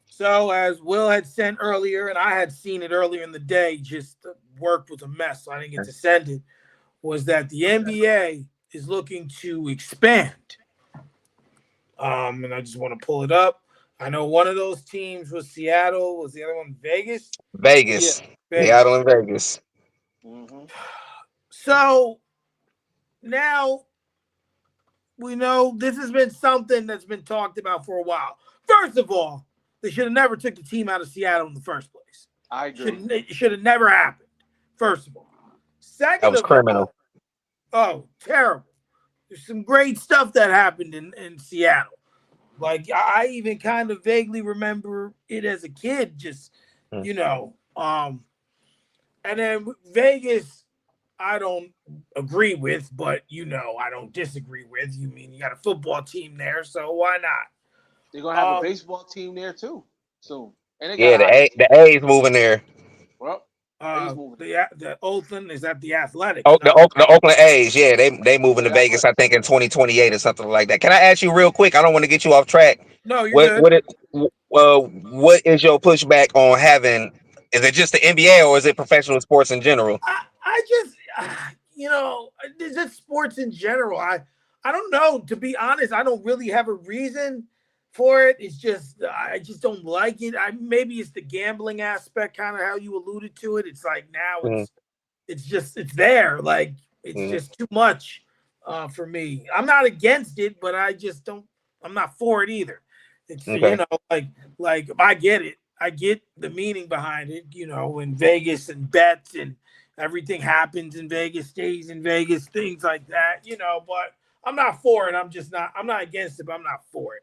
A: So as Will had sent earlier, and I had seen it earlier in the day, just the work was a mess, so I didn't get to send it. Was that the NBA is looking to expand? And I just want to pull it up. I know one of those teams was Seattle. Was the other one Vegas?
B: Yeah.
C: Vegas. Seattle
A: Vegas.
C: and Vegas.
B: Hmm.
A: So now we know this has been something that's been talked about for a while. First of all, they should have never took the team out of Seattle in the first place.
B: I agree.
A: It should have never happened. First of all.
C: That
A: Second
C: was
A: of
C: criminal.
A: all, oh, terrible. There's some great stuff that happened in Seattle. Like I even kind of vaguely remember it as a kid, just
C: Mm.
A: you know. And then Vegas, I don't agree with, but I don't disagree with. You mean you got a football team there, so why
B: They're gonna have a
A: not?
B: baseball team there too soon, and they got
C: Yeah,
B: a hockey team.
C: The A's moving there.
B: Well, A's moving there.
A: The Oakland is that the Athletics?
C: Oh,
A: No,
C: The Oakland A's, yeah, they moving
B: Yeah,
C: to
B: the
C: Vegas. I
B: Athletics.
C: think in 2028 or something like that. Can I ask you real quick? I don't want to get you off track.
A: no, you're
C: What
A: good.
C: what it what is your pushback on having? Is it just the NBA or is it professional sports in general?
A: I just just sports in general. I don't know. To be honest, I don't really have a reason for it. It's just I just don't like it. Maybe it's the gambling aspect, kind of how you alluded to it. It's like now
C: Mhm,
A: it's there. Like it's
C: mhm.
A: just too much for me. I'm not against it, but I just don't. I'm not for it either. It's
C: Okay,
A: like I get it. I get the meaning behind it. In Vegas and bets and everything happens in Vegas, stays in Vegas, things like that. But I'm not for it. I'm just not. I'm not against it, but I'm not for it.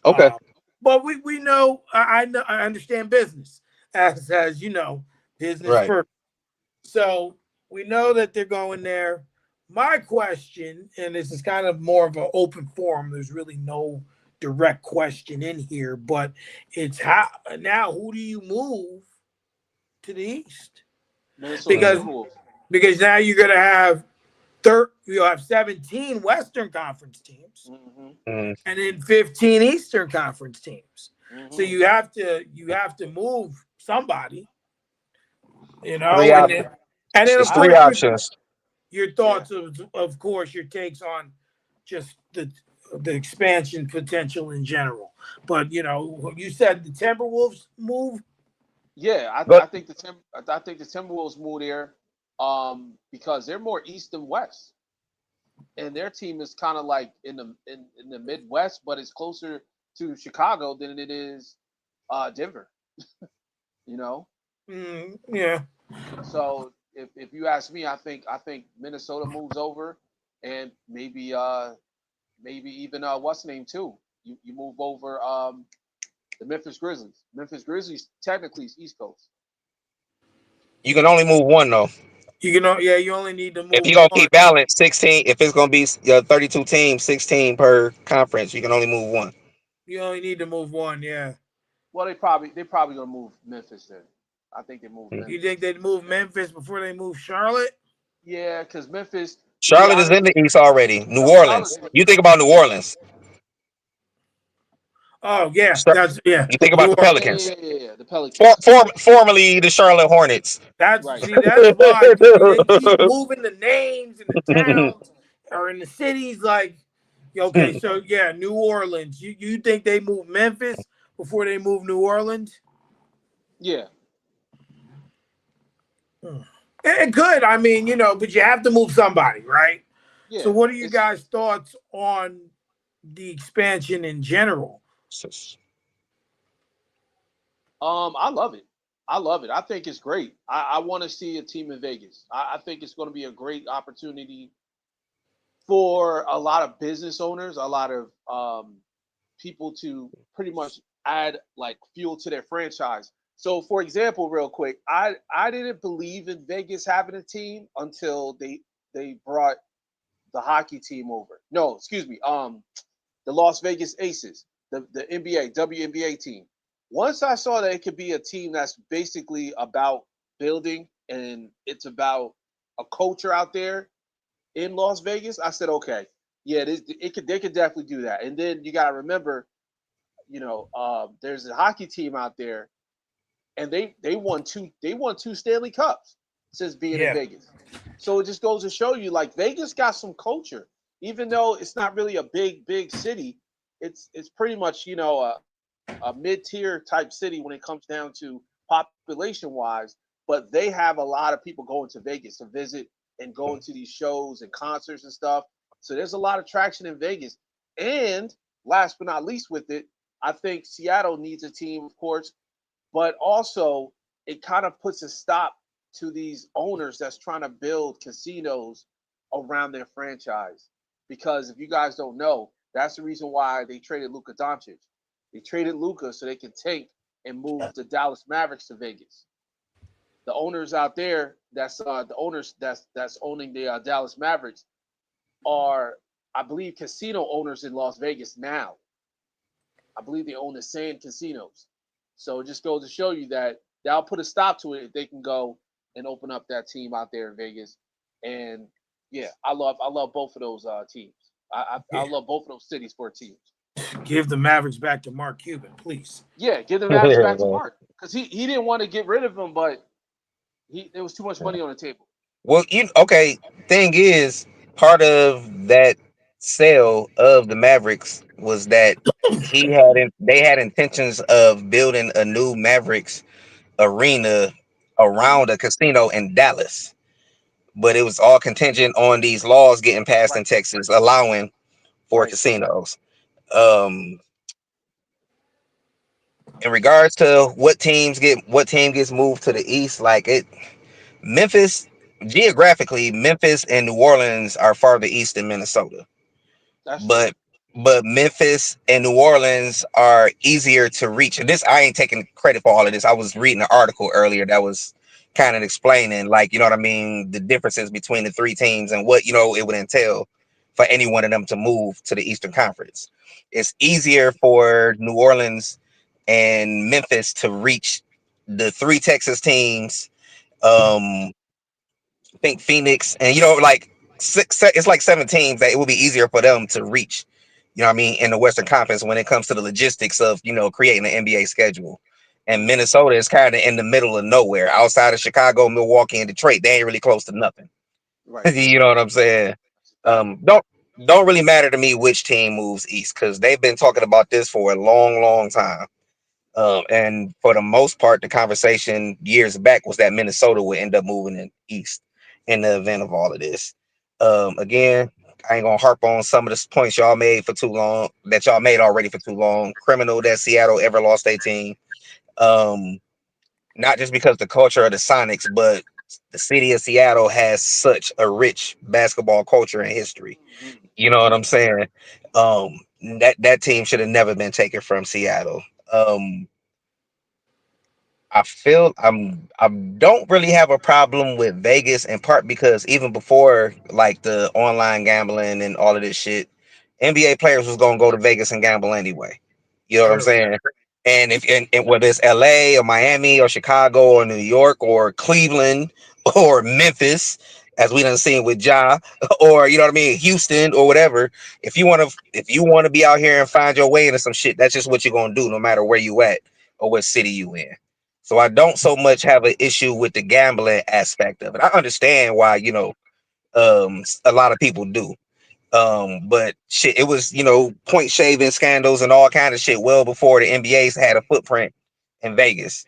C: okay,
A: Uh, but we know. I know. I understand business as business
C: right.
A: first. So we know that they're going there. My question, and this is kind of more of an open forum, there's really no direct question in here, but it's how now who do you move to the East?
B: Minnesota
C: Mm,
A: Because
B: Timberwolves.
A: now you're gonna have you'll have 17 Western Conference teams
B: Hmm.
C: mm.
A: and then 15 Eastern Conference teams. So
B: Hmm.
A: you have to move somebody,
C: Three
A: and
C: options.
A: then
C: It's
A: of
B: I
C: three
A: course
B: agree.
C: options.
A: your
B: Yeah.
A: thoughts of course your takes on just the expansion potential in general. But you said the Timberwolves move.
B: Yeah,
C: But
B: I think I think the Timberwolves move there because they're more east than west. And their team is kind of like in the Midwest, but it's closer to Chicago than it is Denver, you know.
A: Yeah.
B: So if you ask me, I think Minnesota moves over and maybe even what's the name too. You move over the Memphis Grizzlies. Memphis Grizzlies technically is East Coast.
C: you can only move one though.
A: Yeah, you only need to
C: If
A: move
C: you gonna
A: one.
C: keep balance, 16. If it's gonna be 32 teams, 16 per conference, you can only move one.
A: You only need to move one. Yeah.
B: Well, they probably gonna move Memphis then. I think they move
C: Mhm.
A: You
B: Memphis.
A: think they'd move Memphis before they move Charlotte?
B: Yeah, because Memphis, to be
C: Charlotte is
B: honest,
C: in the East already. New
B: no, Charlotte's
C: Orleans. You think about New Orleans.
A: Oh yeah,
C: Char-
A: that's yeah.
C: You think
A: New
C: about the
A: Orleans.
C: Pelicans.
B: yeah. The Pelicans,
C: Formerly the Charlotte Hornets.
B: right?
A: That's why they keep moving the names and the towns or in the cities. Like, okay, so yeah, New Orleans. You think they move Memphis before they move New Orleans?
B: Yeah,
A: It could. I mean, but you have to move somebody, right? So,
B: yeah.
A: what are you
B: It's
A: guys' thoughts on the expansion in general?
B: I love it. I love it. I think it's great. I want to see a team in Vegas. I think it's going to be a great opportunity for a lot of business owners, a lot of people to pretty much add like fuel to their franchise. So, for example, real quick, I didn't believe in Vegas having a team until they brought the hockey team over. No, excuse me, the Las Vegas Aces, the NBA WNBA team. Once I saw that it could be a team that's basically about building and it's about a culture out there in Las Vegas, I said, okay, yeah, it could they could definitely do that. And then you got to remember, there's a hockey team out there, and they won two Stanley Cups since being in
A: Yeah.
B: Vegas. So it just goes to show you, like Vegas got some culture, even though it's not really a big city. It's pretty much a mid tier type city when it comes down to population wise. But they have a lot of people going to Vegas to visit and going to these shows and concerts and stuff. So there's a lot of traction in Vegas. And last but not least with it, I think Seattle needs a team, of course, but also it kind of puts a stop to these owners that's trying to build casinos around their franchise. Because if you guys don't know, that's the reason why they traded Luka Doncic. They traded Luka so they could tank and move the Dallas Mavericks to Vegas. The owners out there, that's the owners that's owning the Dallas Mavericks, are, I believe, casino owners in Las Vegas now. I believe they own the same casinos. So it just goes to show you that that'll put a stop to it if they can go and open up that team out there in Vegas. And yeah, I love both of those teams. I
A: Yeah.
B: love both of those cities for teams.
A: Give the Mavericks back to Mark Cuban, please.
B: Yeah, give the Mavericks back to Mark because he didn't want to get rid of him, but there was too much money on the table.
C: Well, okay. Thing is, part of that sale of the Mavericks was that they had intentions of building a new Mavericks arena
B: Mm-hmm.
C: around a casino in Dallas, but it was all contingent on these laws getting passed in
B: Right,
C: Texas allowing for
B: right.
C: casinos. Um, in regards to what team gets moved to the east, like it, Memphis, geographically, Memphis and New Orleans are farther east than Minnesota.
B: That's true.
C: But Memphis and New Orleans are easier to reach. And this, I ain't taking credit for all of this. I was reading an article earlier that was kind of explaining, like, you know what I mean, the differences between the three teams and what, it would entail for any one of them to move to the Eastern Conference. It's easier for New Orleans and Memphis to reach the three Texas teams. Think Phoenix, and like it's like seven teams that it will be easier for them to reach. You know what I mean, in the Western Conference when it comes to the logistics of creating an NBA schedule. And
B: Mm-hmm.
C: Minnesota is kind of in the middle of nowhere, outside of Chicago, Milwaukee, and Detroit. They ain't really close to nothing.
B: Right.
C: You know what I'm saying?
B: That's a fact.
C: Don't really matter to me which team moves east because they've been talking about this for a long, long time. And for the most part, the conversation years back was that Minnesota would end up moving in east in the event of all of this. Again, I ain't gonna harp on some of the points y'all made for too long that y'all made already for too long. Criminal that Seattle ever lost their team. Um, not just because the culture of the Sonics, but the city of Seattle has such a rich basketball culture and history.
B: Mm-hmm.
C: You know what
B: Mm-hmm.
C: I'm saying? Um, that team should have never been taken from Seattle. I don't really have a problem with Vegas in part because even before like the online gambling and all of this shit, NBA players was gonna go to Vegas and gamble anyway. You know what I'm
A: True.
C: saying? And if and whether it's LA or Miami or Chicago or New York or Cleveland or Memphis, as we done seen with Ja, or you know what I mean, Houston or whatever, if you wanna be out here and find your way into some shit, that's just what you're gonna do, no matter where you at or what city you in. So I don't so much have an issue with the gambling aspect of it. I understand why, a lot of people do. But shit, it was, point shaving scandals and all kind of shit well before the NBA's had a footprint in Vegas,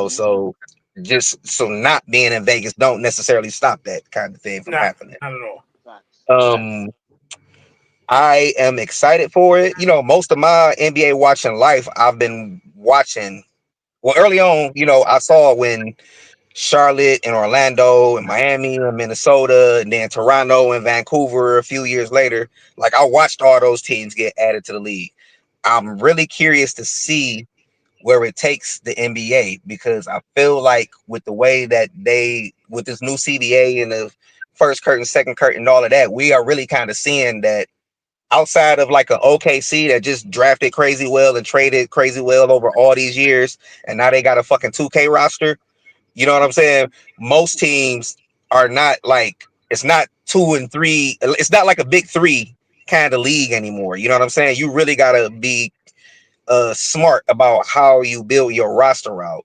B: Mm-hmm.
C: so just so not being in Vegas don't necessarily stop that kind of thing from
A: Not,
C: happening.
A: not at all.
B: Facts. Facts.
C: Um, I am excited for it. Most of my NBA watching life, I've been watching. Well, early on, I saw when Charlotte and Orlando and Miami and Minnesota and then Toronto and Vancouver a few years later. Like I watched all those teams get added to the league. I'm really curious to see where it takes the NBA because I feel like with the way that with this new CBA and the first curtain, second curtain, all of that, we are really kind of seeing that outside of like a OKC that just drafted crazy well and traded crazy well over all these years, and now they got a fucking 2K roster. You know what I'm saying? Most teams are not like it's not 2 and 3. It's not like a big three kind of league anymore. You know what I'm saying? You really gotta be smart about how you build your roster out.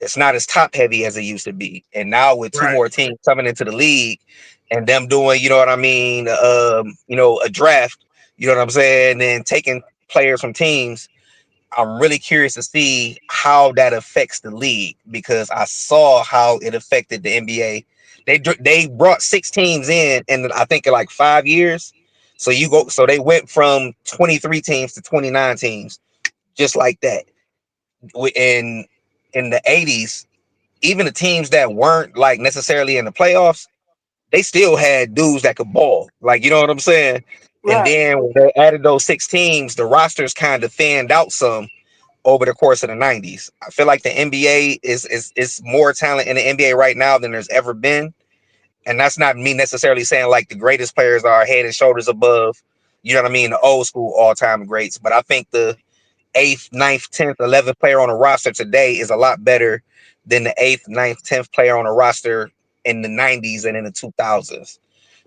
C: It's not as top heavy as it used to be. And now with two
A: Right.
C: more teams coming into the league and them doing, you know what I mean, a draft, you know what I'm saying, and taking players from teams, I'm really curious to see how that affects the league because I saw how it affected the NBA. They brought 6 teams in I think in like 5 years. So they went from 23 teams to 29 teams just like that. In the 80s, even the teams that weren't like necessarily in the playoffs, they still had dudes that could ball. Like, you know what I'm saying? And
A: Right.
C: then when they added those 6 teams, the rosters kind of thinned out some over the course of the 90s. I feel like the NBA is more talent in the NBA right now than there's ever been. And that's not me necessarily saying like the greatest players are head and shoulders above, you know what I mean, the old school all-time greats. But I think the eighth, ninth, 10th, 11th player on the roster today is a lot better than the eighth, ninth, 10th player on the roster in the 90s and in the 2000s.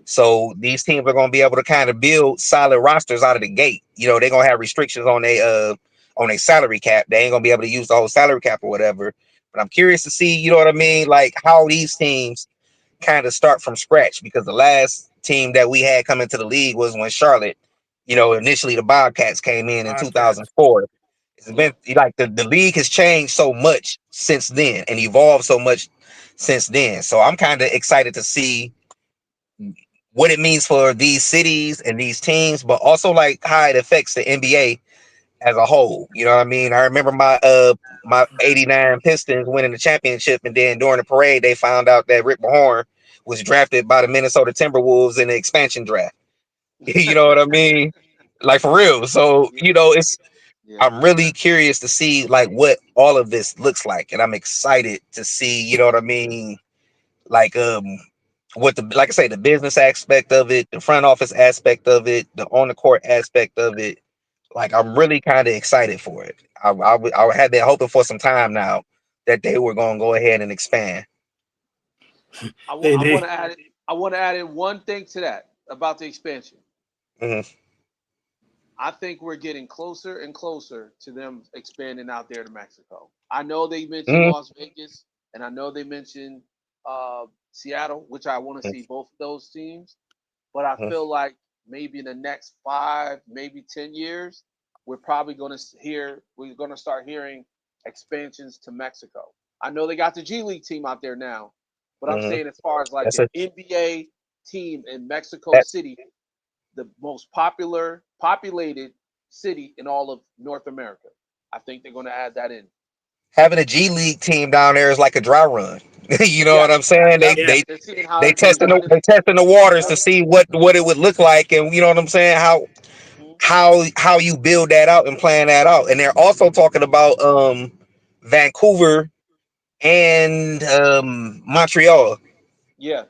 C: So these teams are going to be able to kind of build solid rosters out of the gate. You know, they're going to have restrictions on a salary cap. They ain't going to be able to use the whole salary cap or whatever. But I'm curious to see, you know what I mean, like how these teams kind of start from scratch because the last team that we had come into the league was when Charlotte, initially the Bobcats came in
A: Podcast.
C: 2004. It's
B: Yeah.
C: been like the league has changed so much since then and evolved so much since then. So I'm kind of excited to see what it means for these cities and these teams, but also like how it affects the NBA as a whole. You know what I mean? I remember my '89 Pistons winning the championship, and then during the parade, they found out that Rick Mahorn was drafted by the Minnesota Timberwolves in the expansion draft. You know what I mean? Like for real. So
B: Yeah. Yeah.
C: I'm really curious to see like what all of this looks like, and I'm excited to see. You know what I mean? Like what like I say, the business aspect of it, the front office aspect of it, the on the court aspect of it. Like I'm really kind of excited for it. I had been hoping for some time now that they were going to go ahead and expand.
A: They
B: I want
A: they
B: to add it. I want to add in one thing to that about the expansion.
C: Hmm.
B: I think we're getting closer and closer to them expanding out there to Mexico. I know they mentioned
C: Hmm.
B: Las Vegas, and I know they mentioned Seattle, which I want to see both of those teams. But I
C: Hmm.
B: feel like maybe in the next 5, maybe 10 years, we're going to start hearing expansions to Mexico. I know they got the G League team out there now, but I'm
C: Hmm.
B: saying as far as like
C: That's
B: an
C: a
B: NBA team in Mexico
C: that's
B: City, the most populated city in all of North America. I think they're going to add that in.
C: having a G League team down there is like a dry run. You know what
B: Yes.
C: I'm saying? They
B: Yep.
A: yeah.
C: they
B: They're seeing how
C: they
B: they're
C: testing
B: trying to.
C: they testing the waters to see what it would look like, and you know what I'm saying?
B: Mhm.
C: How you build that out and plan that out. And they're also talking about Vancouver and Montreal.
B: Yeah,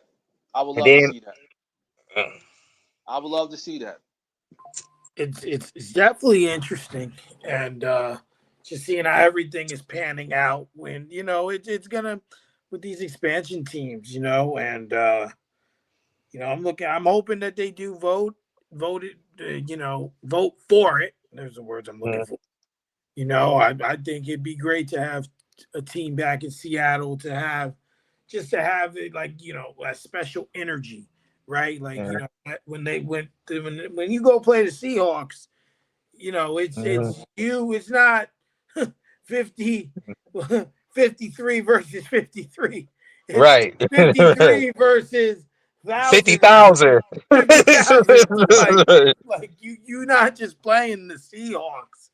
B: I would
C: And
B: love to
C: then
B: see that. I would love to see that.
A: It's definitely interesting, and just seeing how everything is panning out. When it's gonna with these expansion teams, and I'm hoping that they do vote for it. There's the words I'm looking
C: mm,
A: for. I think it'd be great to have a team back in Seattle to have it like a special energy, right? Like
C: mm,
A: when they when you go play the Seahawks,
C: mm,
A: it's not 50 53 versus 53. It's
C: right.
A: 53 versus
C: 50,000.
A: 50,000. Like you not just playing the Seahawks.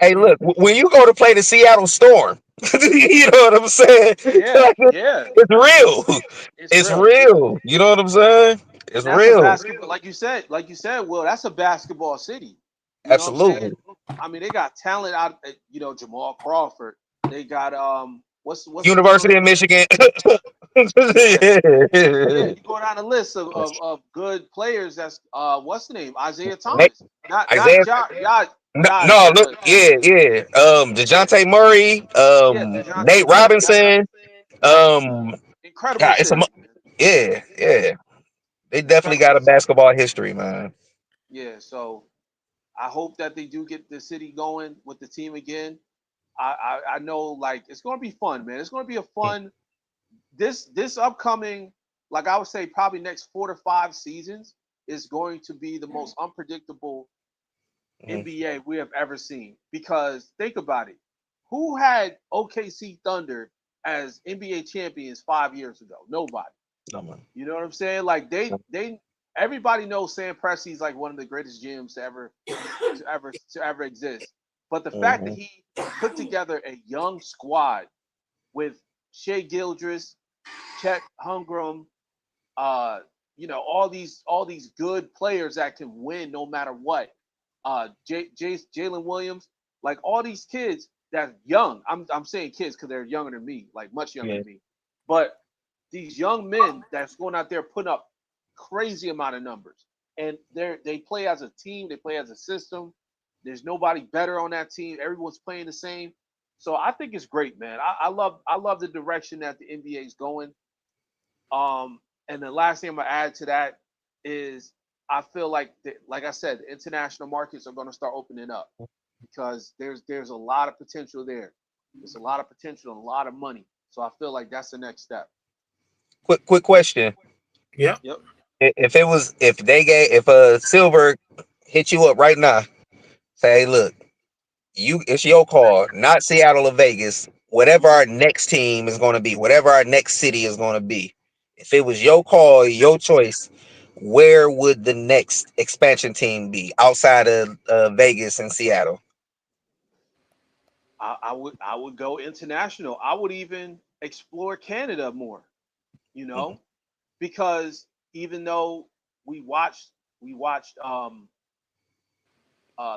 C: Hey,
A: You know,
C: look, when you go to play the Seattle Storm, you know what I'm saying?
B: Yeah,
C: Like,
B: yeah,
C: it's real.
B: it's
C: It's
B: real.
C: real. You know what I'm saying?
B: And
C: It's
B: that's a
C: real.
B: basketball, like you said, Will. That's a basketball city. You know what I'm saying?
C: Absolutely.
B: I mean, they got talent out. Jamal Crawford. They got what's the
C: University
B: dude?
C: of Michigan.
B: Yeah, yeah.
C: Yeah.
B: You go down the list of good players. That's what's the name? Isaiah
C: Nate,
B: Thomas. Not
C: Isaiah. No, no,
B: Yair,
C: look,
B: but
C: yeah.
B: yeah,
C: DeJounte Murray,
B: yeah.
C: Nate
B: DeJounte Murray.
C: Robinson,
B: Yep.
C: um,
B: Incredible
C: God, it's a
B: city.
C: yeah. They definitely got
B: Incredible
C: a
B: city.
C: basketball history, man.
B: Yeah. So I hope that they do get the city going with the team again. I know like it's gonna be fun, man. It's gonna be a fun this upcoming, like I would say, probably next 4 to 5 seasons is going to be the most unpredictable
C: Mhm.
B: NBA we have ever seen. Because think about it, who had OKC Thunder as NBA champions 5 years ago? Nobody.
C: No, man.
B: You know what I'm saying? Like they everybody knows Sam Presti's like one of the greatest GMs to ever exist. But the fact that
C: Mhm.
B: he put together a young squad with Shea Gildress, Chet Holmgren, all these good players that can win no matter what. Jalen Williams, like all these kids that's young. I'm saying kids because they're younger than me, like much younger
C: Yeah.
B: than me. But these young men that's going out there putting up crazy amount of numbers, and they play as a team, they play as a system. There's nobody better on that team. Everyone's playing the same. So I think it's great, man. I love the direction that the NBA is going. Um, and the last thing I'm gonna add to that is I feel like like I said, the international markets are gonna start opening up because there's a lot of potential there. There's a lot of potential and a lot of money. So I feel like that's the next step.
C: Quick question.
A: yeah.
B: Yep.
C: If a Silver hit you up right now, say, hey, look, it's your call, not Seattle or Vegas. Whatever
B: Mhm.
C: our next team is going to be, whatever our next city is going to be. If it was your call, your choice, where would the next expansion team be outside of Vegas and Seattle?
B: I would go international. I would even explore Canada more, you
C: Mhm.
B: know, because even though we watched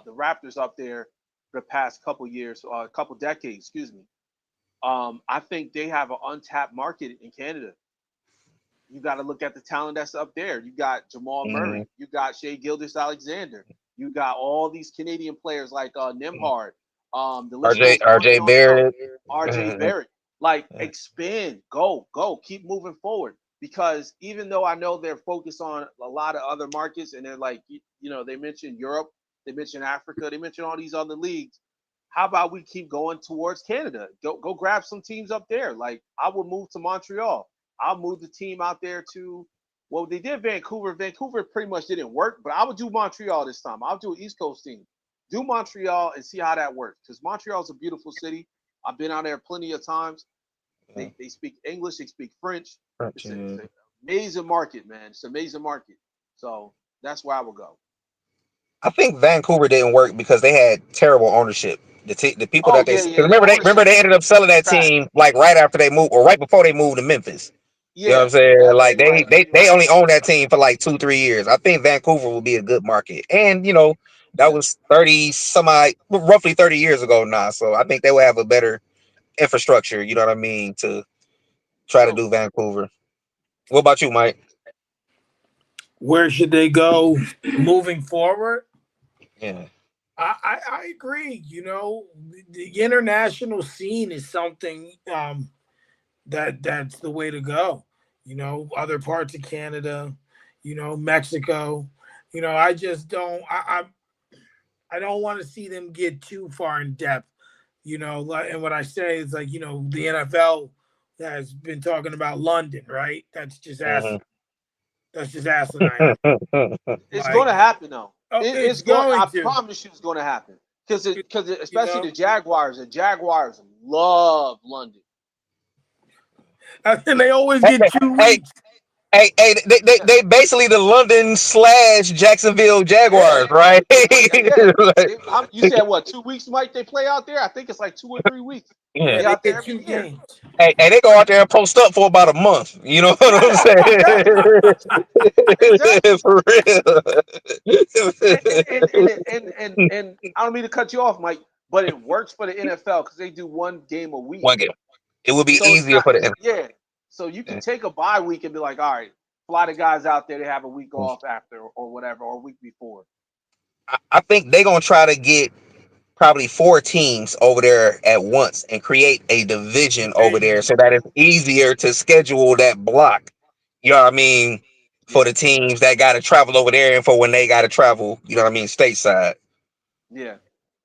B: the Raptors up there for the past couple years, couple decades, excuse me. I think they have an untapped market in Canada. You got to look at the talent that's up there. You got Jamal
C: Mhm.
B: Murray, you got Shea Gildas Alexander, you got all these Canadian players like Nimhard. The list goes on and
C: RJ
B: on and on.
C: Barrett.
B: RJ Barrett. Like expand, go, keep moving forward. Because even though I know they're focused on a lot of other markets, and they're like, they mentioned Europe, they mentioned Africa, they mentioned all these other leagues. How about we keep going towards Canada? Go grab some teams up there. Like I would move to Montreal. I'll move the team out there to, well, they did Vancouver. Vancouver pretty much didn't work, but I would do Montreal this time. I'll do an East Coast team. Do Montreal and see how that works. Because Montreal is a beautiful city. I've been out there plenty of times. They speak English, they speak French. It's an amazing market, man. It's an amazing market. So that's where I would go.
C: I think Vancouver didn't work because they had terrible ownership. The people
B: Oh
C: that they,
B: yeah,
C: cause
B: yeah. The
C: remember
B: ownership
C: they
B: was
C: ended up selling that
B: trash.
C: team like right after they moved or right before they moved to Memphis. You know what I'm
B: Yeah,
C: saying?
B: yeah.
C: Like
B: You're right.
C: they only owned that team for like 2-3 years. I think Vancouver will be a good market, and that
B: Yeah.
C: was roughly 30 years ago now. So I think they will have a better infrastructure. You know what I mean, to try to
B: So
C: do Vancouver. What about you, Mike?
A: Where should they go moving forward?
C: Yeah.
A: I agree. The international scene is something that's the way to go. Other parts of Canada, Mexico. I just don't. I don't want to see them get too far in depth. And what I say is like the NFL has been talking about London, right? That's just asinine.
B: it's going to
A: Like,
B: happen though.
A: oh,
B: It's
A: it's
B: going.
A: going
B: I
A: to.
B: promise you, it's going to happen. Because
A: You
B: especially
A: know,
B: the Jaguars. The Jaguars love London.
A: and they always get two
C: Hey,
A: weeks.
C: They basically the London / Jacksonville Jaguars,
B: Yeah,
C: right?
B: yeah. You said what? 2 weeks, Mike? They play out there. I think it's like 2 or 3 weeks.
A: Yeah,
C: Yeah.
B: They
A: they
B: out there
A: get
B: every
A: 2
B: year.
A: games.
C: Hey, they go out there and post up for about a month. You know what I'm
B: Yeah,
C: saying?
B: exactly, exactly.
C: For real.
B: And I don't mean to cut you off, Mike, but it works for the NFL because they do 1 game a week.
C: One game. It would be
B: So it's
C: easier
B: not,
C: for the.
B: yeah. So you can take a bye week and be like, all right, fly the guys out there. They have a week off after or whatever, or a week before.
C: I think they're gonna try to get probably 4 teams over there at once and create a division over there so that it's easier to schedule that block. You know what I mean? For
B: Yeah,
C: the teams that got to travel over there and for when they got to travel, you know what I mean, stateside.
B: yeah,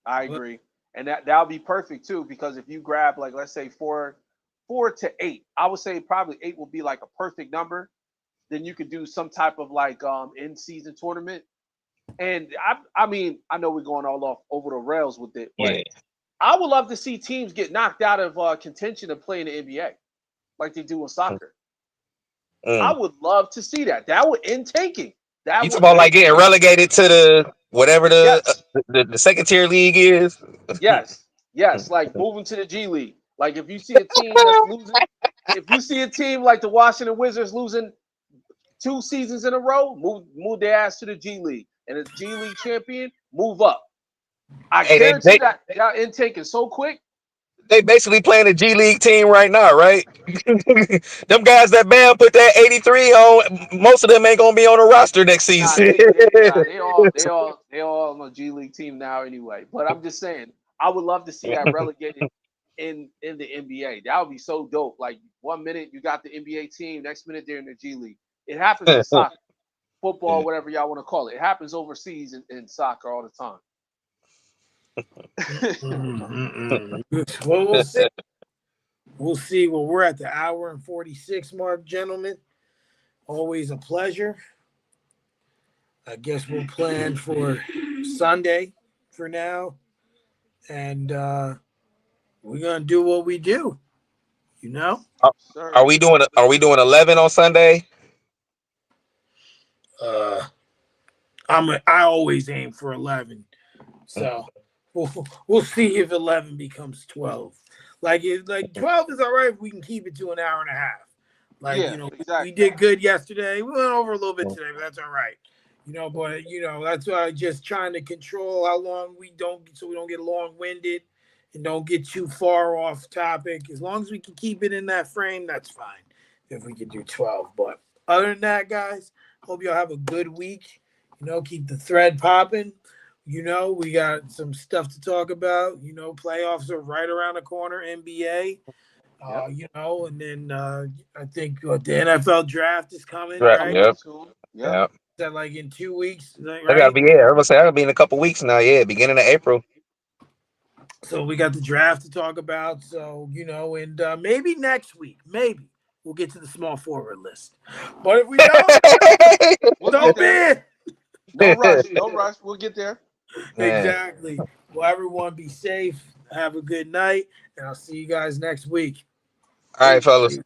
B: I agree. And that'll be perfect too, because if you grab like let's say 4 to 8, I would say probably 8 will be like a perfect number. Then you could do some type of like in season tournament. And I mean, I know we're going all off over the rails with it, but
C: Yeah.
B: I would love to see teams get knocked out of contention and play in the NBA like they do in soccer. I
C: Mm.
B: would love to see that. That would end tanking.
C: You
B: That
C: talk
B: would
C: about like
B: end
C: getting
B: tanking.
C: relegated to the whatever
B: Yes,
C: the second tier league is.
B: yes, yes. Like moving to the G League. Like if you see a team that's losing, if you see a team like the Washington Wizards losing 2 seasons in a row, move their ass to the G League. And a G League champion, move up. I
C: Hey,
B: guarantee that that intake is so quick.
C: they basically playing a G League team right now, right? Them guys that Bam put that 83 on, most of them ain't gonna be on the roster next
B: Nah,
C: season.
B: they all on a G League team now anyway. But I'm just saying, I would love to see that relegated in the NBA. That would be so dope. Like 1 minute you got the NBA team, next minute they're in the G League. It happens in soccer, football, whatever y'all want to call it. It happens overseas in soccer all the time.
A: Well, we'll see. We'll see. Well, we're at the hour and 46 mark, gentlemen. Always a pleasure. I guess we'll plan for Sunday for now. And we're gonna do what we do, you know?
C: Are
B: Sir.
C: we doing 11 on Sunday?
A: Uh I always aim for 11. So we'll see if 11 becomes 12. Like 12 is all right if we can keep it to an hour and a half. Like,
B: Yeah,
A: we
B: exactly.
A: did good yesterday. We went over a little bit today, but that's all right. But that's why I'm just trying to control how long we don't get long-winded and don't get too far off topic. As long as we can keep it in that frame, that's fine. If we could do 12. But other than that, guys, hope y'all have a good week. Keep the thread popping. We got some stuff to talk about. Playoffs are right around the corner, NBA.
B: Yep.
A: And then I think the NFL draft is coming,
C: Right.
A: right?
B: Coming up
C: Yep.
B: soon. Yep.
C: Yep.
A: Is that like in 2 weeks,
C: I gotta
A: right?
C: be I'm gonna say that'll be in a couple weeks now. Yeah, beginning of April.
A: So we got the draft to talk about. So, and maybe next week, maybe we'll get to the small forward list. But if we don't,
B: We'll
A: so
B: get
A: be
B: there.
A: it.
B: No rush. No rush. We'll get there.
C: Man.
A: Exactly. Well, everyone be safe. Have a good night. And I'll see you guys next week.
C: All right, fellas.